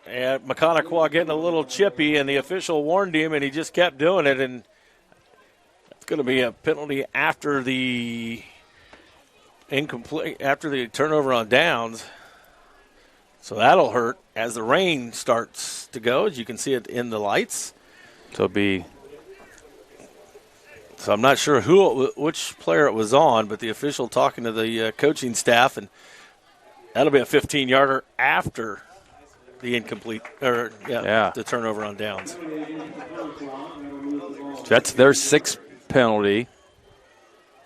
And Maconaquah getting a little chippy, and the official warned him, and he just kept doing it. And it's going to be a penalty after the turnover on downs. So that'll hurt as the rain starts to go, as you can see it in the lights. So I'm not sure which player it was on, but the official talking to the coaching staff, and that'll be a 15-yarder after the the turnover on downs. That's their 6th penalty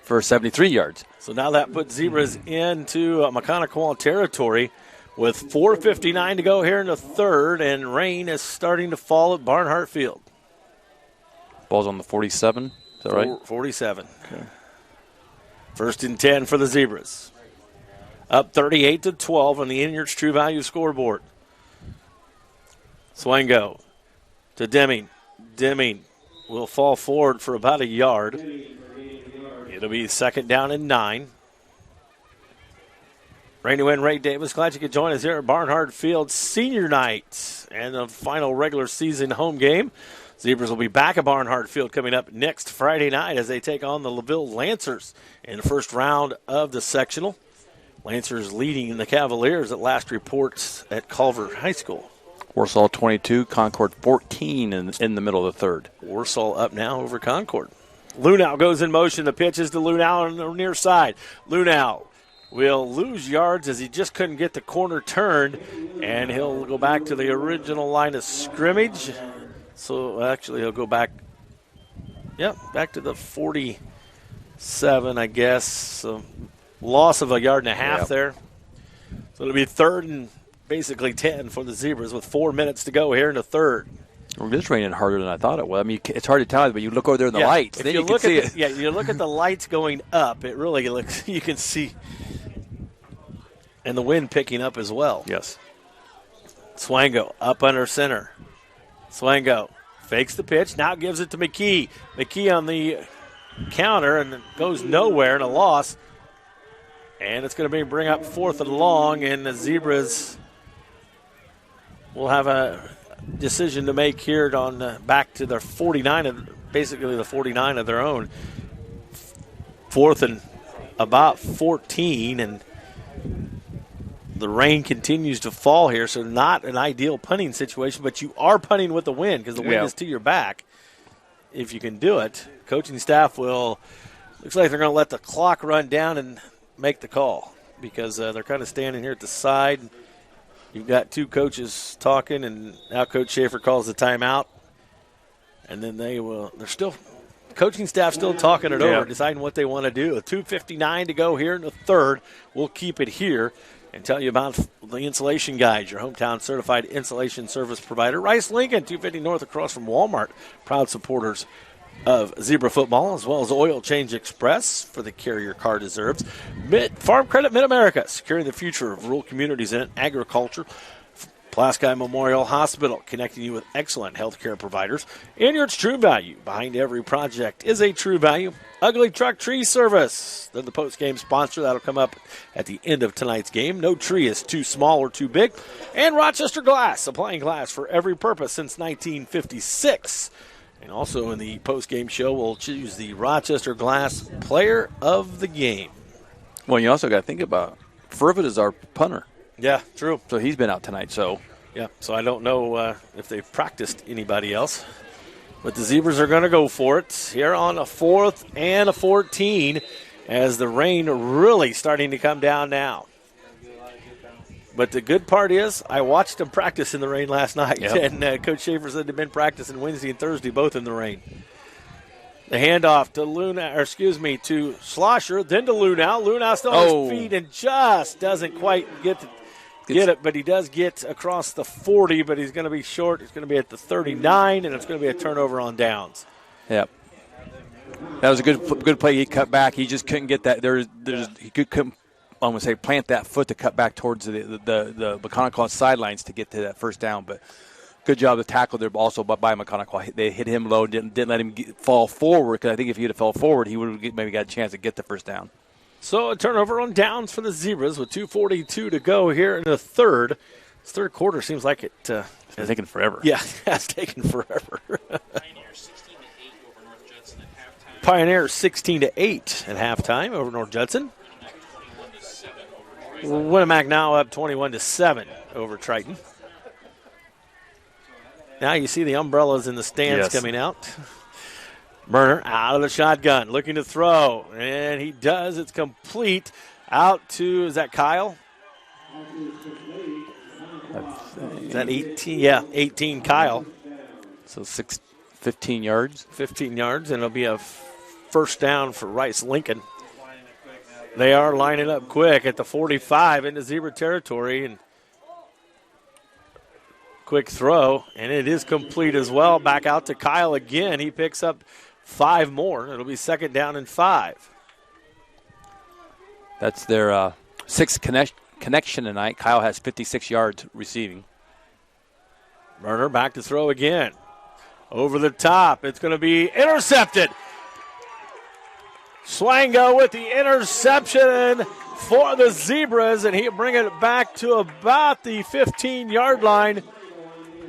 for 73 yards. So now that puts Zebras into Maconaquah territory with 4:59 to go here in the third, and rain is starting to fall at Barnhart Field. Ball's on the 47. Is that right? 47. Okay. First and 10 for the Zebras. Up 38-12 on the Inyards True Value scoreboard. Swango to Deming. Deming will fall forward for about a yard. It'll be 2nd down and 9. Randy Wynn, Ray Davis, glad you could join us here at Barnhart Field Senior Night and the final regular season home game. Zebras will be back at Barnhart Field coming up next Friday night as they take on the LaVille Lancers in the first round of the sectional. Lancers leading the Cavaliers at last reports at Culver High School. Warsaw 22, Concord 14 in the middle of the third. Warsaw up now over Concord. Lunau goes in motion. The pitch is to Lunau on the near side. Lunau will lose yards as he just couldn't get the corner turned, and he'll go back to the original line of scrimmage. So actually he'll go back, back to the 47, I guess. So loss of a yard and a half there. So it'll be 3rd and basically 10 for the Zebras with 4 minutes to go here in the third. Well, it's raining harder than I thought it would. I mean, it's hard to tell, but you look over there in the lights, then you can see it. Yeah, you look at the lights going up. It really looks, you can see, and the wind picking up as well. Yes. Swango up under center. Swango fakes the pitch, now gives it to McKee. McKee on the counter and goes nowhere and a loss. And it's going to bring up 4th and long, and the Zebras will have a decision to make here on back to their 49, basically the 49 of their own. 4th and about 14, and the rain continues to fall here, so not an ideal punting situation, but you are punting with the wind because the wind is to your back. If you can do it, coaching staff looks like they're going to let the clock run down and make the call because they're kind of standing here at the side. You've got 2 coaches talking, and now Coach Schaefer calls the timeout. And then they're still, coaching staff still talking it over, deciding what they want to do. 2:59 to go here in the third. We'll keep it here and tell you about the Insulation Guys, your hometown certified insulation service provider. Rice Lincoln, 250 North across from Walmart. Proud supporters of Zebra football, as well as Oil Change Express for the care your car deserves. Farm Credit Mid-America, securing the future of rural communities and agriculture. Pulaski Memorial Hospital, connecting you with excellent healthcare providers. Inyard's True Value, behind every project is a true value. Ugly Truck Tree Service, they're the post-game sponsor. That'll come up at the end of tonight's game. No tree is too small or too big. And Rochester Glass, supplying glass for every purpose since 1956. And also in the post-game show, we'll choose the Rochester Glass Player of the Game. Well, you also got to think about Fervit is our punter. Yeah, true. So he's been out tonight. So I don't know if they've practiced anybody else. But the Zebras are going to go for it here on a 4th and a 14 as the rain really starting to come down now. But the good part is I watched them practice in the rain last night. Yep. And Coach Schaefer said they've been practicing Wednesday and Thursday, both in the rain. The handoff to Schlosser, then to Lunau. Lunau still on his feet and just doesn't quite get it, but he does get across the 40, but he's going to be short. He's going to be at the 39, and it's going to be a turnover on downs. Yep. That was a good play. He cut back. He just couldn't get that. He couldn't. I'm going to say plant that foot to cut back towards the Maconaquah sidelines to get to that first down. But good job to tackle there also by Maconaquah. They hit him low, didn't let him fall forward, because I think if he would have fell forward, he would have maybe got a chance to get the first down. So a turnover on downs for the Zebras with 2:42 to go here in the third. This third quarter seems like it's taken forever. Yeah, it's taken forever. Pioneer 16-8 over North Judson at halftime. Pioneer 16-8 at halftime over North Judson. Winnemac now up 21-7 over Triton. Now you see the umbrellas in the stands coming out. Burner out of the shotgun, looking to throw, and he does. It's complete. Out to, is that Kyle? Is that 18? Yeah, 18 Kyle. So 15 yards. 15 yards, and it'll be a first down for Rice Lincoln. They are lining up quick at the 45 into Zebra territory, and quick throw, and it is complete as well. Back out to Kyle again. He picks up 5 more. It'll be 2nd down and 5. That's their 6th connection tonight. Kyle has 56 yards receiving. Burner back to throw again. Over the top. It's going to be intercepted. Swango with the interception for the Zebras, and he'll bring it back to about the 15-yard line.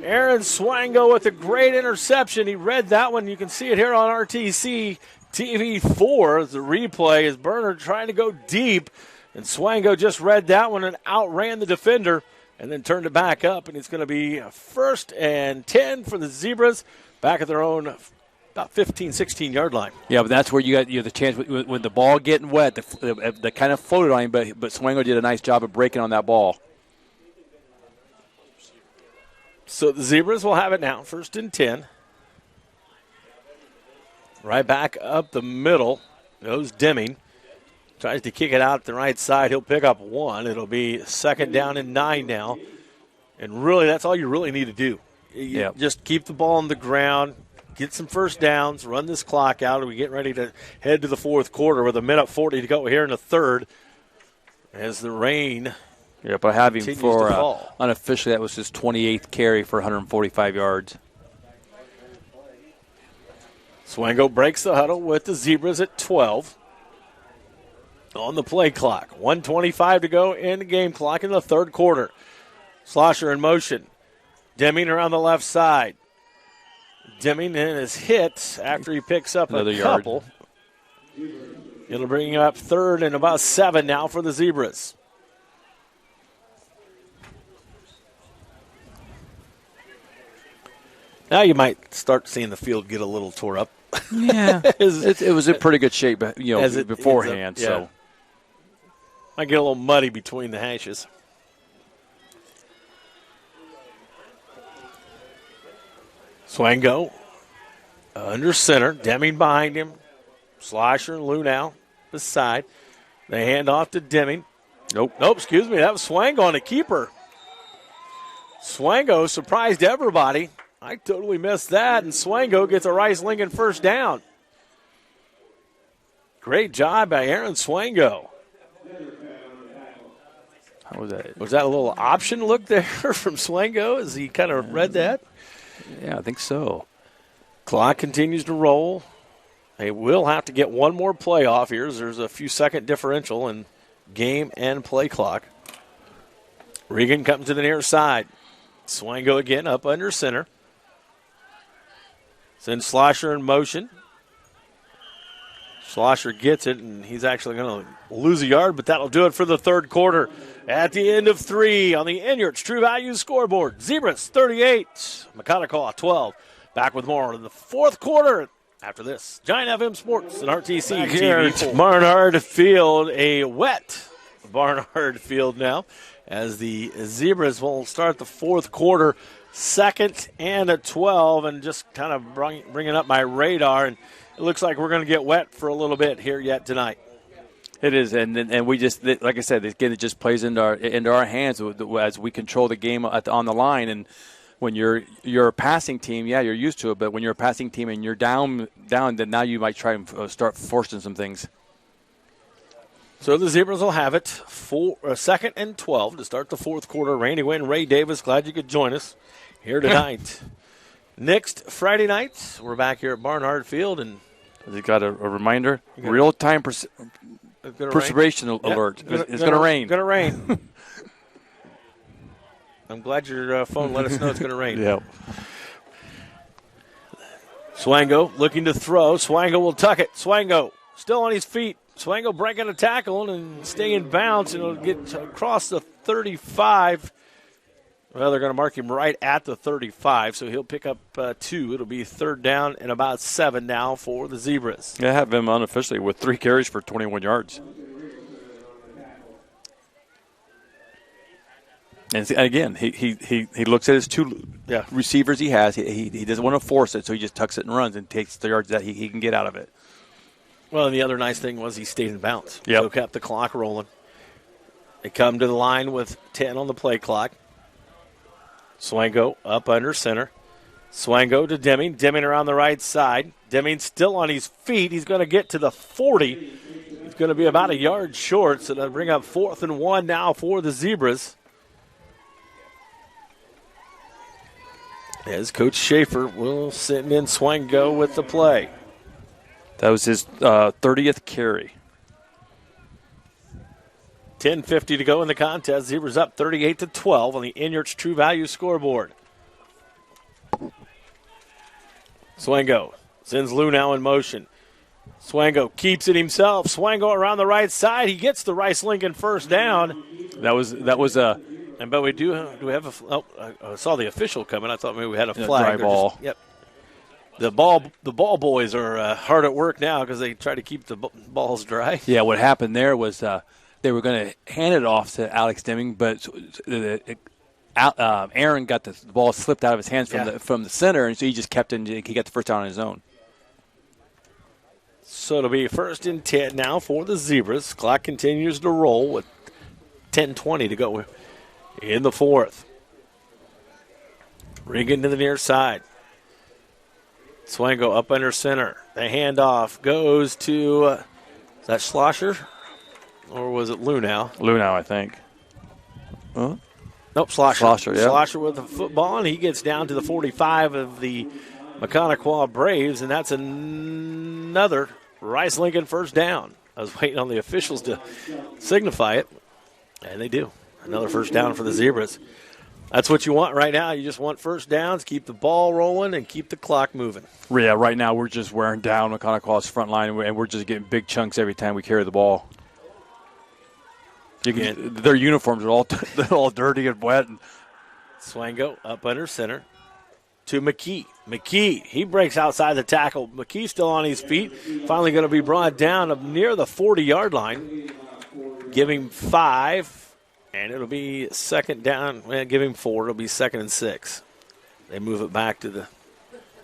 Aaron Swango with a great interception. He read that one. You can see it here on RTC TV4. The replay is Burner trying to go deep, and Swango just read that one and outran the defender and then turned it back up, and it's going to be 1st and 10 for the Zebras back at their own about 15, 16-yard line. Yeah, but that's where you got the chance when the ball getting wet. They kind of floated on him, but Swango did a nice job of breaking on that ball. So the Zebras will have it now, 1st and 10. Right back up the middle goes Deming. Tries to kick it out the right side. He'll pick up 1. It'll be 2nd down and 9 now. And really, that's all you really need to do. Just keep the ball on the ground, get some first downs, run this clock out, and we get ready to head to the 4th quarter with 1:40 to go here in the 3rd as the rain but having for unofficially, that was his 28th carry for 145 yards. Swango breaks the huddle with the Zebras at 12 on the play clock. 1:25 to go in the game clock in the 3rd quarter. Slosher in motion. Deming around the left side. Deming is hit after he picks up another a couple. It'll bring him up 3rd and about 7 now for the Zebras. Now you might start seeing the field get a little tore up. Yeah, it was in pretty good shape, beforehand. So might get a little muddy between the hashes. Swango under center, Deming behind him. Slosher and Lou now beside. They hand off to Deming. Nope, excuse me. That was Swango on a keeper. Swango surprised everybody. I totally missed that, and Swango gets a Rice-Lincoln 1st down. Great job by Aaron Swango. How was that? Was that a little option look there from Swango as he kind of read that? Yeah, I think so. Clock continues to roll. They will have to get one more play off here. There's a few second differential in game and play clock. Regan comes to the near side. Swango again up under center. Sends Slosher in motion. Slosher gets it, and he's actually going to lose a yard, but that'll do it for the 3rd quarter. At the end of 3 on the Inyards True Value scoreboard. Zebras 38, Maconaquah 12. Back with more in the 4th quarter after this. Giant FM Sports and RTC TV. Barnard Field, a wet Barnard Field now, as the Zebras will start the 4th quarter. 2nd and 12, and just kind of bringing up my radar, and it looks like we're going to get wet for a little bit here yet tonight. It is, and we just, like I said, again, it just plays into our hands as we control the game on the line. And when you're a passing team, you're used to it, but when you're a passing team and you're down, then now you might try and start forcing some things. So the Zebras will have it 2nd and 12 to start the 4th quarter. Randy Wynn, Ray Davis, glad you could join us here tonight. Next Friday night, we're back here at Barnard Field. And has it got a reminder? Real-time precipitation alert. It's going to rain. It's going to rain. I'm glad your phone let us know it's going to rain. Yeah. Swango looking to throw. Swango will tuck it. Swango still on his feet. Swango breaking a tackle and staying in bounds, and it'll get across the 35. Well, they're going to mark him right at the 35, so he'll pick up 2. It'll be 3rd down and about 7 now for the Zebras. I have him unofficially with 3 carries for 21 yards. And again, he looks at his 2 receivers he has. He doesn't want to force it, so he just tucks it and runs and takes the yards that he can get out of it. Well, and the other nice thing was he stayed in bounds. Yep. So kept the clock rolling. They come to the line with 10 on the play clock. Swango up under center. Swango to Deming. Deming around the right side. Deming still on his feet. He's going to get to the 40. He's going to be about a yard short, so that'll bring up 4th and 1 now for the Zebras. As Coach Schaefer will send in Swango with the play. That was his 30th carry. 10:50 to go in the contest. Zebras up 38-12 on the Inyards True Value scoreboard. Swango sends Lou now in motion. Swango keeps it himself. Swango around the right side. He gets the Rice Lincoln first down. That was But we do we have I saw the official coming. I thought maybe we had a flag. Dry ball. Yep. The ball boys are hard at work now because they try to keep the balls dry. Yeah, what happened there was they were going to hand it off to Alex Deming, but Aaron got the ball slipped out of his hands from the center, and so he just kept it. He got the first down on his own. So it'll be 1st and 10 now for the Zebras. Clock continues to roll with 10:20 to go in the fourth. Regan to the near side. Swango up under center. The handoff goes to, is that Schlosser? Or was it Lunau? Lunau, I think. Huh? Nope, Schlosser. Schlosser, yeah. Schlosser with the football, and he gets down to the 45 of the Maconaquah Braves, and that's another Rice Lincoln first down. I was waiting on the officials to signify it, and they do. Another first down for the Zebras. That's what you want right now. You just want first downs, keep the ball rolling, and keep the clock moving. Yeah, right now we're just wearing down Maconaquah's front line, and we're just getting big chunks every time we carry the ball. Their uniforms are all dirty and wet. Swango up under center to McKee. McKee, he breaks outside the tackle. McKee still on his feet. Finally going to be brought down up near the 40-yard line. Give him 5, and it'll be second down. Well, give him 4. It'll be 2nd and 6. They move it back to the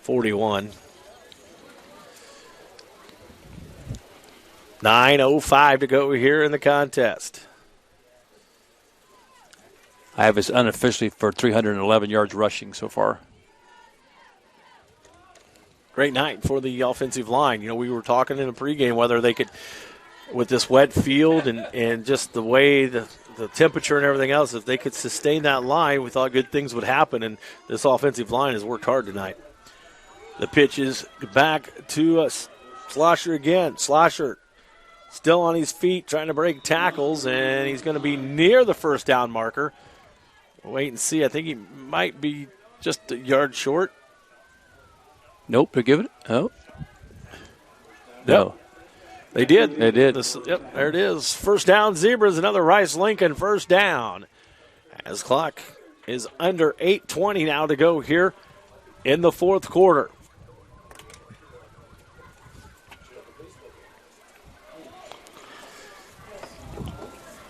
41. 9:05 to go here in the contest. I have us unofficially for 311 yards rushing so far. Great night for the offensive line. You know, we were talking in the pregame whether they could, with this wet field and just the way the temperature and everything else, if they could sustain that line, we thought good things would happen, and this offensive line has worked hard tonight. The pitch is back to Schlosser again. Schlosser still on his feet trying to break tackles, and he's going to be near the first down marker. We'll wait and see. I think he might be just a yard short. Nope, they give it. Oh. No. They did. They did. Yep, there it is. First down, Zebras, another Rice Lincoln first down. As clock is under 8:20 now to go here in the fourth quarter.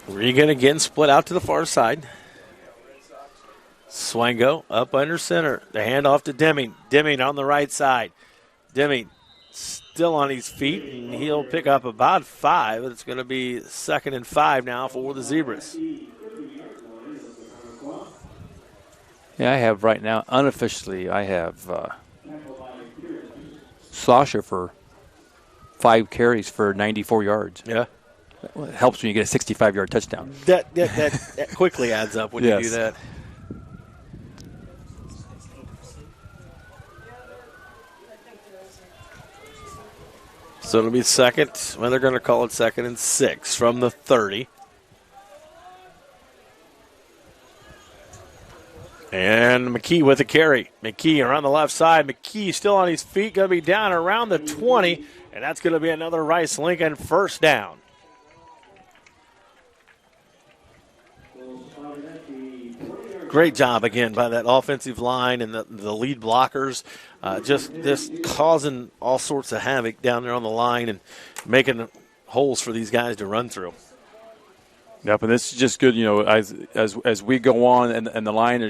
Regan again split out to the far side. Swango up under center. The handoff to Deming. Deming on the right side. Deming still on his feet, and he'll pick up about 5. It's going to be 2nd and 5 now for the Zebras. Yeah, I have right now, unofficially, I have Schlosser for 5 carries for 94 yards. Yeah. It helps when you get a 65-yard touchdown. That quickly adds up when you do that. So it'll be second. Well, they're going to call it 2nd and 6 from the 30. And McKee with a carry. McKee around the left side. McKee still on his feet. Going to be down around the 20. And that's going to be another Rice Lincoln first down. Great job again by that offensive line and the lead blockers. Just causing all sorts of havoc down there on the line and making holes for these guys to run through. Yep, and this is just good. You know, as we go on and the line,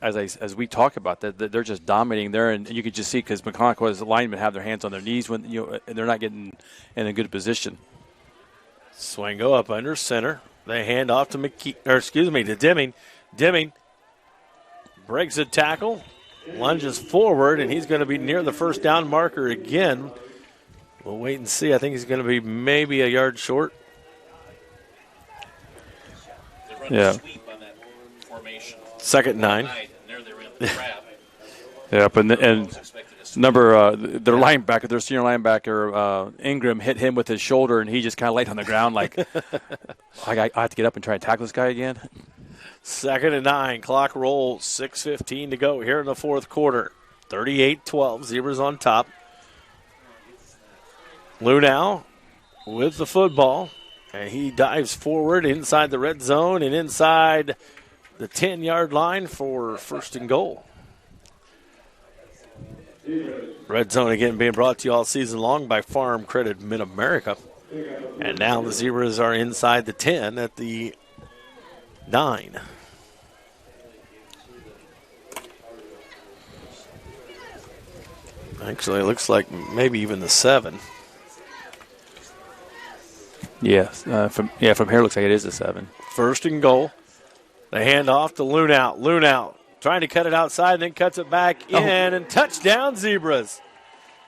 as we talk about that, they're just dominating there, and you could just see because Maconaquah's linemen have their hands on their knees when they're not getting in a good position. Swango up under center. They hand off to to Deming. Deming breaks a tackle, lunges forward, and he's going to be near the first down marker again. We'll wait and see. I think he's going to be maybe a yard short. They run a sweep on that formation. 2nd and 9. And there they ran the trap. Yep, and their linebacker, their senior linebacker, Ingram, hit him with his shoulder, and he just kind of laid on the ground like, I have to get up and try and tackle this guy again. 2nd and 9. Clock rolls. 6:15 to go here in the fourth quarter. 38-12. Zebras on top. Lunau with the football, and he dives forward inside the red zone and inside the 10-yard line for 1st and goal. Red zone again being brought to you all season long by Farm Credit Mid-America. And now the Zebras are inside the 10 at the 9. Actually, it looks like maybe even the 7. Yes, from here it looks like it is the 7. 1st and goal. They hand off to Lunau. Lunau trying to cut it outside and then cuts it back in and touchdown Zebras.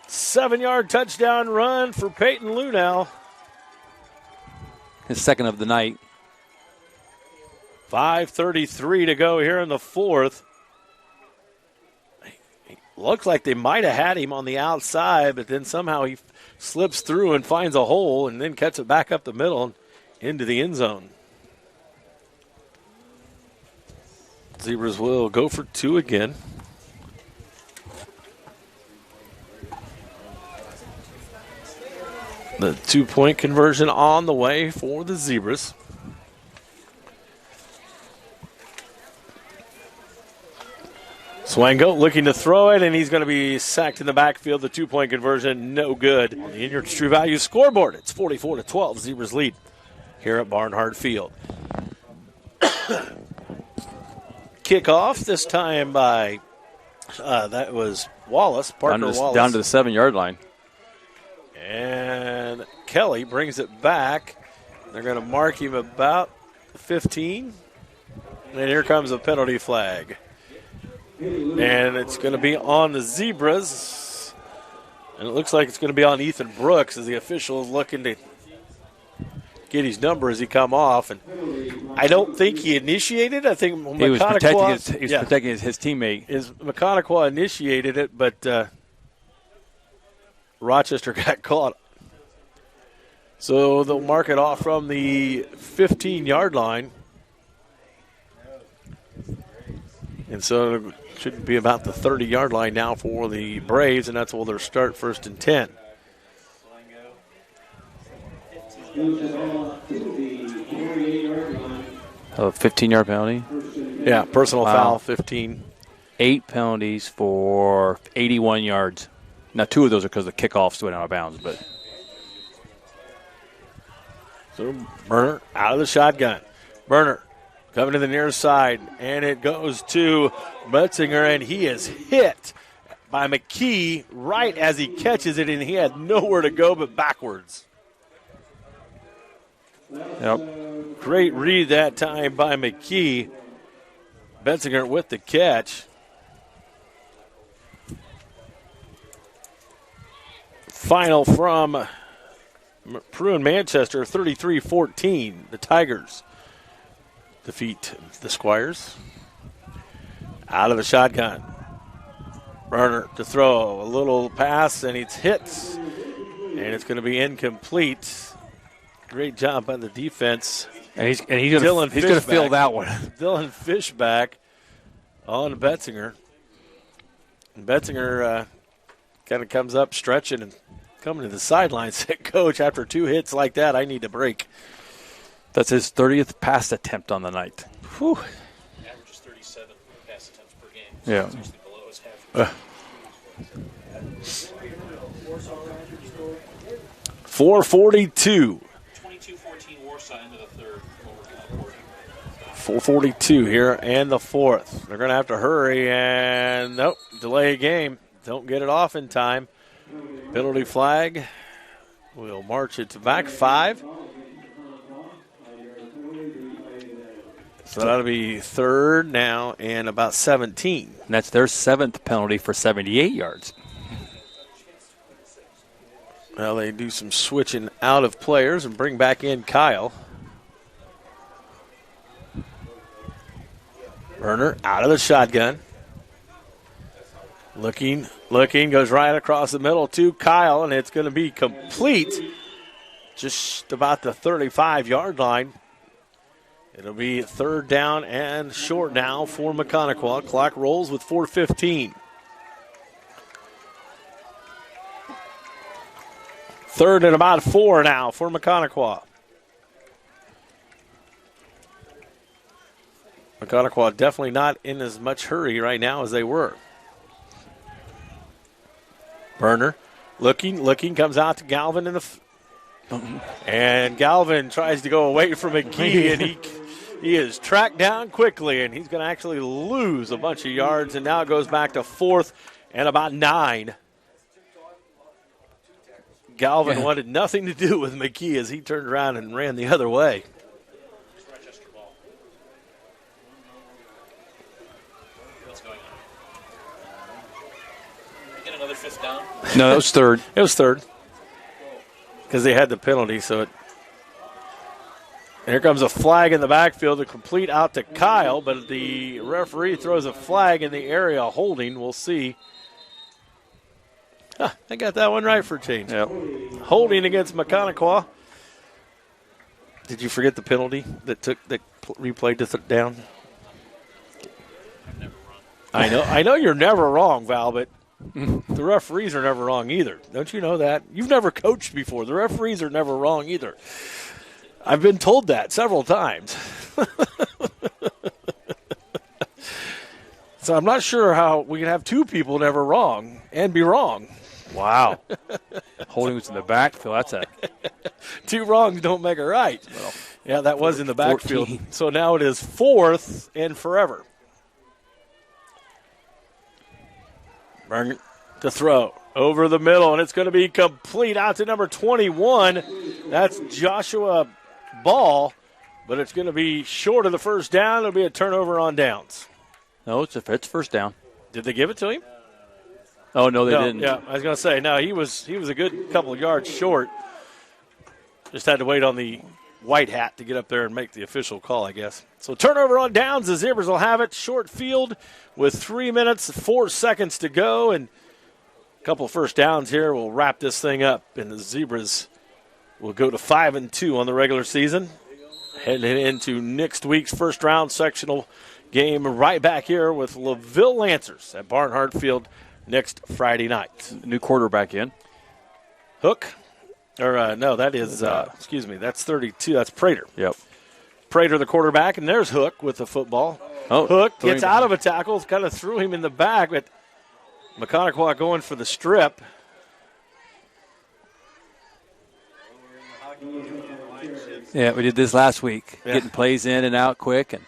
7-yard touchdown run for Peyton Lunau. His 2nd of the night. 5:33 to go here in the 4th. Looks like they might have had him on the outside, but then somehow he slips through and finds a hole and then cuts it back up the middle and into the end zone. Zebras will go for 2 again. The 2-point conversion on the way for the Zebras. Swango looking to throw it, and he's going to be sacked in the backfield. The 2-point conversion, no good. On the Inyard's True Value scoreboard, it's 44-12. Zebras lead here at Barnhart Field. Kickoff this time by, that was Wallace, Parker Wallace. Down to the 7-yard line. And Kelly brings it back. They're going to mark him about 15. And here comes a penalty flag. And it's going to be on the Zebras. And it looks like it's going to be on Ethan Brooks as the official is looking to get his number as he come off. And I don't think he initiated. I think he was protecting his teammate. Maconaquah initiated it, but Rochester got caught. So they'll mark it off from the 15-yard line. And so it should be about the 30-yard line now for the Braves, and that's where they'll start 1st and 10. A 15-yard penalty? Yeah, personal foul, 15. 8 penalties for 81 yards. Now, 2 of those are because the kickoffs went out of bounds, but. So Burner out of the shotgun. Burner coming to the near side, and it goes to Metzinger, and he is hit by McKee right as he catches it, and he had nowhere to go but backwards. Yep. Great read that time by McKee. Metzinger with the catch. Final from Peru and Manchester, 33-14. The Tigers defeat the Squires. Out of the shotgun. Burner to throw. A little pass, and it's hit. And it's going to be incomplete. Great job by the defense. And he's going to fill that one. Dylan Fishback on Betzinger. And Betzinger kind of comes up stretching and coming to the sideline. Said, Coach, after 2 hits like that, I need a break. That's his 30th pass attempt on the night. Whew. Averages 37 pass attempts per game. Yeah. It's actually below his half. 4:42. 22-14 Warsaw into the third. 4:42 here and the 4th. They're going to have to hurry and nope, delay a game. Don't get it off in time. Penalty flag. We'll march it back 5. So that'll be 3rd now and about 17. And that's their 7th penalty for 78 yards. Well, they do some switching out of players and bring back in Kyle. Burner out of the shotgun. Looking, goes right across the middle to Kyle, and it's going to be complete just about the 35-yard line. It'll be third down and short now for Maconaquah. Clock rolls with 4:15. Third and about 4 now for Maconaquah. Maconaquah definitely not in as much hurry right now as they were. Burner looking, comes out to Galvin and Galvin tries to go away from McGee, and he is tracked down quickly, and he's going to actually lose a bunch of yards, and now it goes back to 4th and about 9. Galvin wanted nothing to do with McGee as he turned around and ran the other way. Another 5th down? No, that was third. It was third because they had the penalty. So here comes a flag in the backfield to complete out to Kyle, but the referee throws a flag in the area holding. We'll see. I got that one right for a change. Yep. Holding against Maconaquah. Did you forget the penalty that replayed to down? I know you're never wrong, Val, but the referees are never wrong either. Don't you know that? You've never coached before. The referees are never wrong either. I've been told that several times. So I'm not sure how we can have 2 people never wrong and be wrong. Wow. Holding was in the backfield. That's a 2 wrongs don't make it right. Well, yeah, that was in the backfield. 14. So now it is 4th and forever. Burn to throw over the middle, and it's going to be complete out to number 21. That's Joshua Ball, but it's going to be short of the first down. It'll be a turnover on downs. No, it's first down. Did they give it to him? Oh, no, they didn't. Yeah, I was going to say, no, he was a good couple of yards short. Just had to wait on the white hat to get up there and make the official call, I guess. So turnover on downs. The Zebras will have it. Short field with 3 minutes, 4 seconds to go. And a couple of first downs here will wrap this thing up. And the Zebras will go to 5-2 on the regular season. Heading into next week's first round sectional game right back here with LaVille Lancers at Barnhart Field next Friday night. New quarterback in. Hook. No, that is, that's 32. That's Prater. Yep. Prater, the quarterback, and there's Hook with the football. Oh, Hook gets out of a tackle, kind of threw him in the back, but Maconaquah going for the strip. Yeah, we did this last week, getting plays in and out quick. And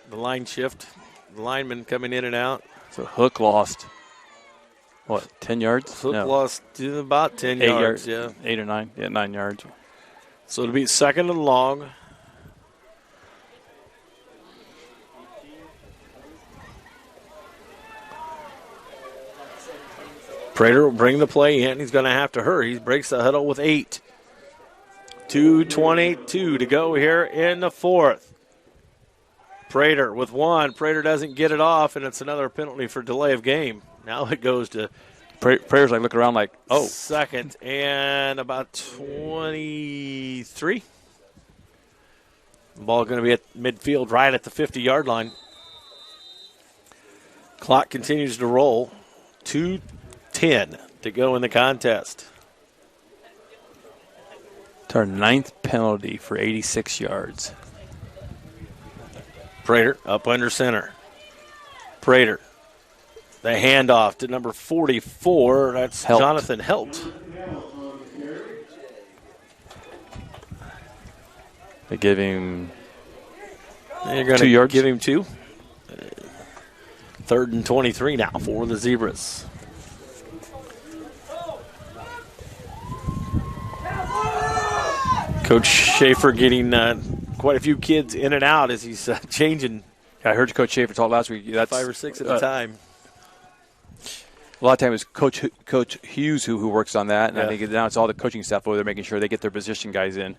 the line shift, the lineman coming in and out. So Hook lost, 10 yards? Hook lost about 10 yards, yeah. 8 or 9, 9 yards. So it'll be 2nd and long. Prater will bring the play in. He's going to have to hurry. He breaks the huddle with 8. 2:22 to go here in the 4th. Prater with 1. Prater doesn't get it off, and it's another penalty for delay of game. Now it goes to Prater's like looking around like, 2nd and about 23. The ball going to be at midfield right at the 50-yard line. Clock continues to roll. 2:10 to go in the contest. It's our 9th penalty for 86 yards. Prater up under center. Prater. The handoff to number 44. That's Helt. Jonathan Helt. They give him They're going 2 to yards. give him 2. 3rd and 23 now for the Zebras. Coach Schaefer getting quite a few kids in and out as he's changing. I heard Coach Schaefer talk last week. That's 5 or 6 at a time. A lot of times it's Coach Hughes who works on that, and Yeah. I think now it's all the coaching staff over there making sure they get their position guys in.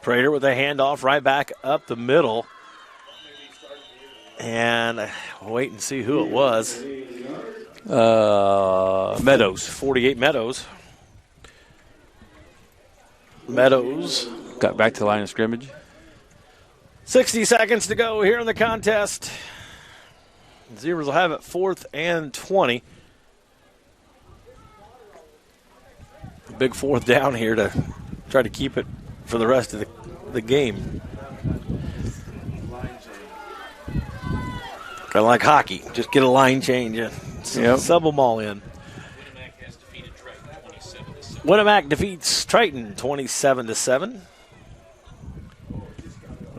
Prater with a handoff right back up the middle. And wait and see who it was. Meadows. 48 Meadows. Meadows. Got back to the line of scrimmage. 60 seconds to go here in the contest. Zebras will have it 4th and 20. Big 4th down here to try to keep it for the rest of the game. Kind of like hockey. Just get a line change and sub them all in. Winnemac defeats Triton 27-7.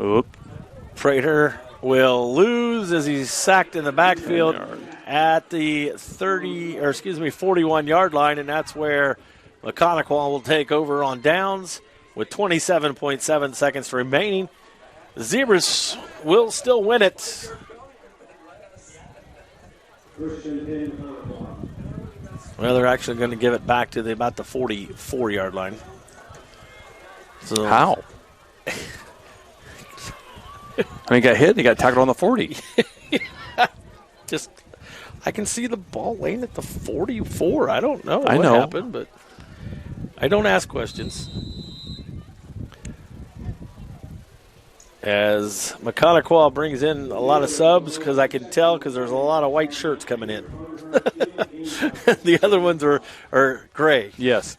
Oop. Prater will lose as he's sacked in the backfield at the 41-yard line, and that's where Maconaquah will take over on downs with 27.7 seconds remaining. The Zebras will still win it. Well, they're actually going to give it back to about the 44-yard line. So how? I mean, he got hit and he got tackled on the 40. I can see the ball laying at the 44. I don't know what know. happened, but I don't ask questions. As Maconaquah brings in a lot of subs, because I can tell because there's a lot of white shirts coming in. The other ones are gray. Yes.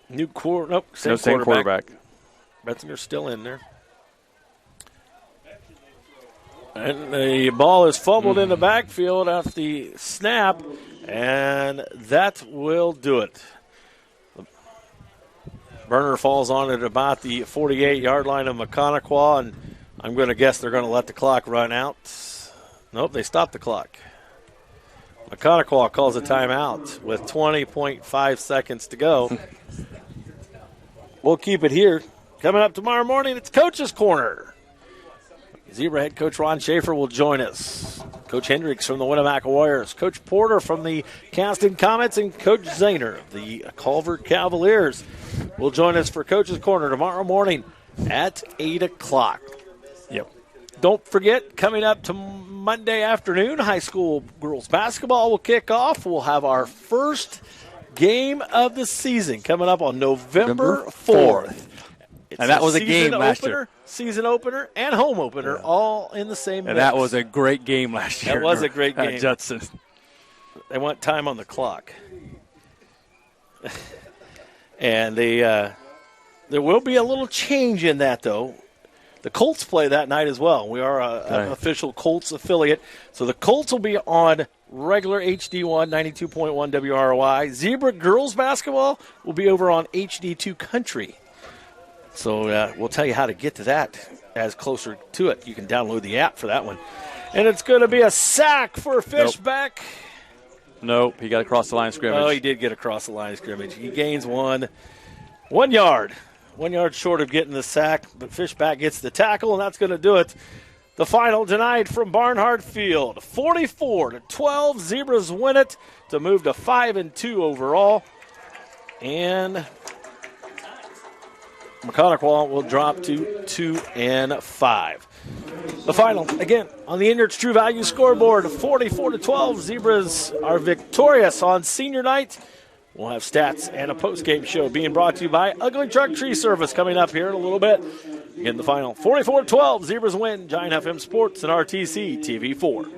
Same quarterback. Betzinger's still in there. And the ball is fumbled in the backfield after the snap, and that will do it. Burner falls on it about the 48-yard line of Maconaquah, and I'm going to guess they're going to let the clock run out. Nope, they stopped the clock. Maconaquah calls a timeout with 20.5 seconds to go. We'll keep it here. Coming up tomorrow morning, it's Coach's Corner. Zebra head coach Ron Schaefer will join us. Coach Hendricks from the Winnemac Warriors, Coach Porter from the Caston Comets, and Coach Zahner of the Culver Cavaliers will join us for Coach's Corner tomorrow morning at 8 o'clock. Yep. Don't forget, coming up to Monday afternoon, high school girls basketball will kick off. We'll have our first game of the season coming up on November 4th. And that was a game last year. Season opener and home opener all in the same mix. And that was a great game last year. That was a great game. At Judson. They want time on the clock. And there will be a little change in that, though. The Colts play that night as well. We are an official Colts affiliate. So the Colts will be on regular HD1, 92.1 WROI. Zebra girls basketball will be over on HD2 Country. So we'll tell you how to get to that as closer to it. You can download the app for that one. And it's going to be a sack for Fishback. Nope, he got across the line of scrimmage. Oh, he did get across the line of scrimmage. He gains 1 yard. 1 yard short of getting the sack, but Fishback gets the tackle, and that's going to do it. The final tonight from Barnhart Field, 44-12. Zebras win it to move to 5-2 overall. And Maconaquah will drop to 2-5. The final, again, on the Inyards True Value scoreboard, 44-12. Zebras are victorious on senior night. We'll have stats and a post-game show being brought to you by Ugly Truck Tree Service coming up here in a little bit. Again, the final, 44-12. Zebras win. Giant FM Sports and RTC TV4.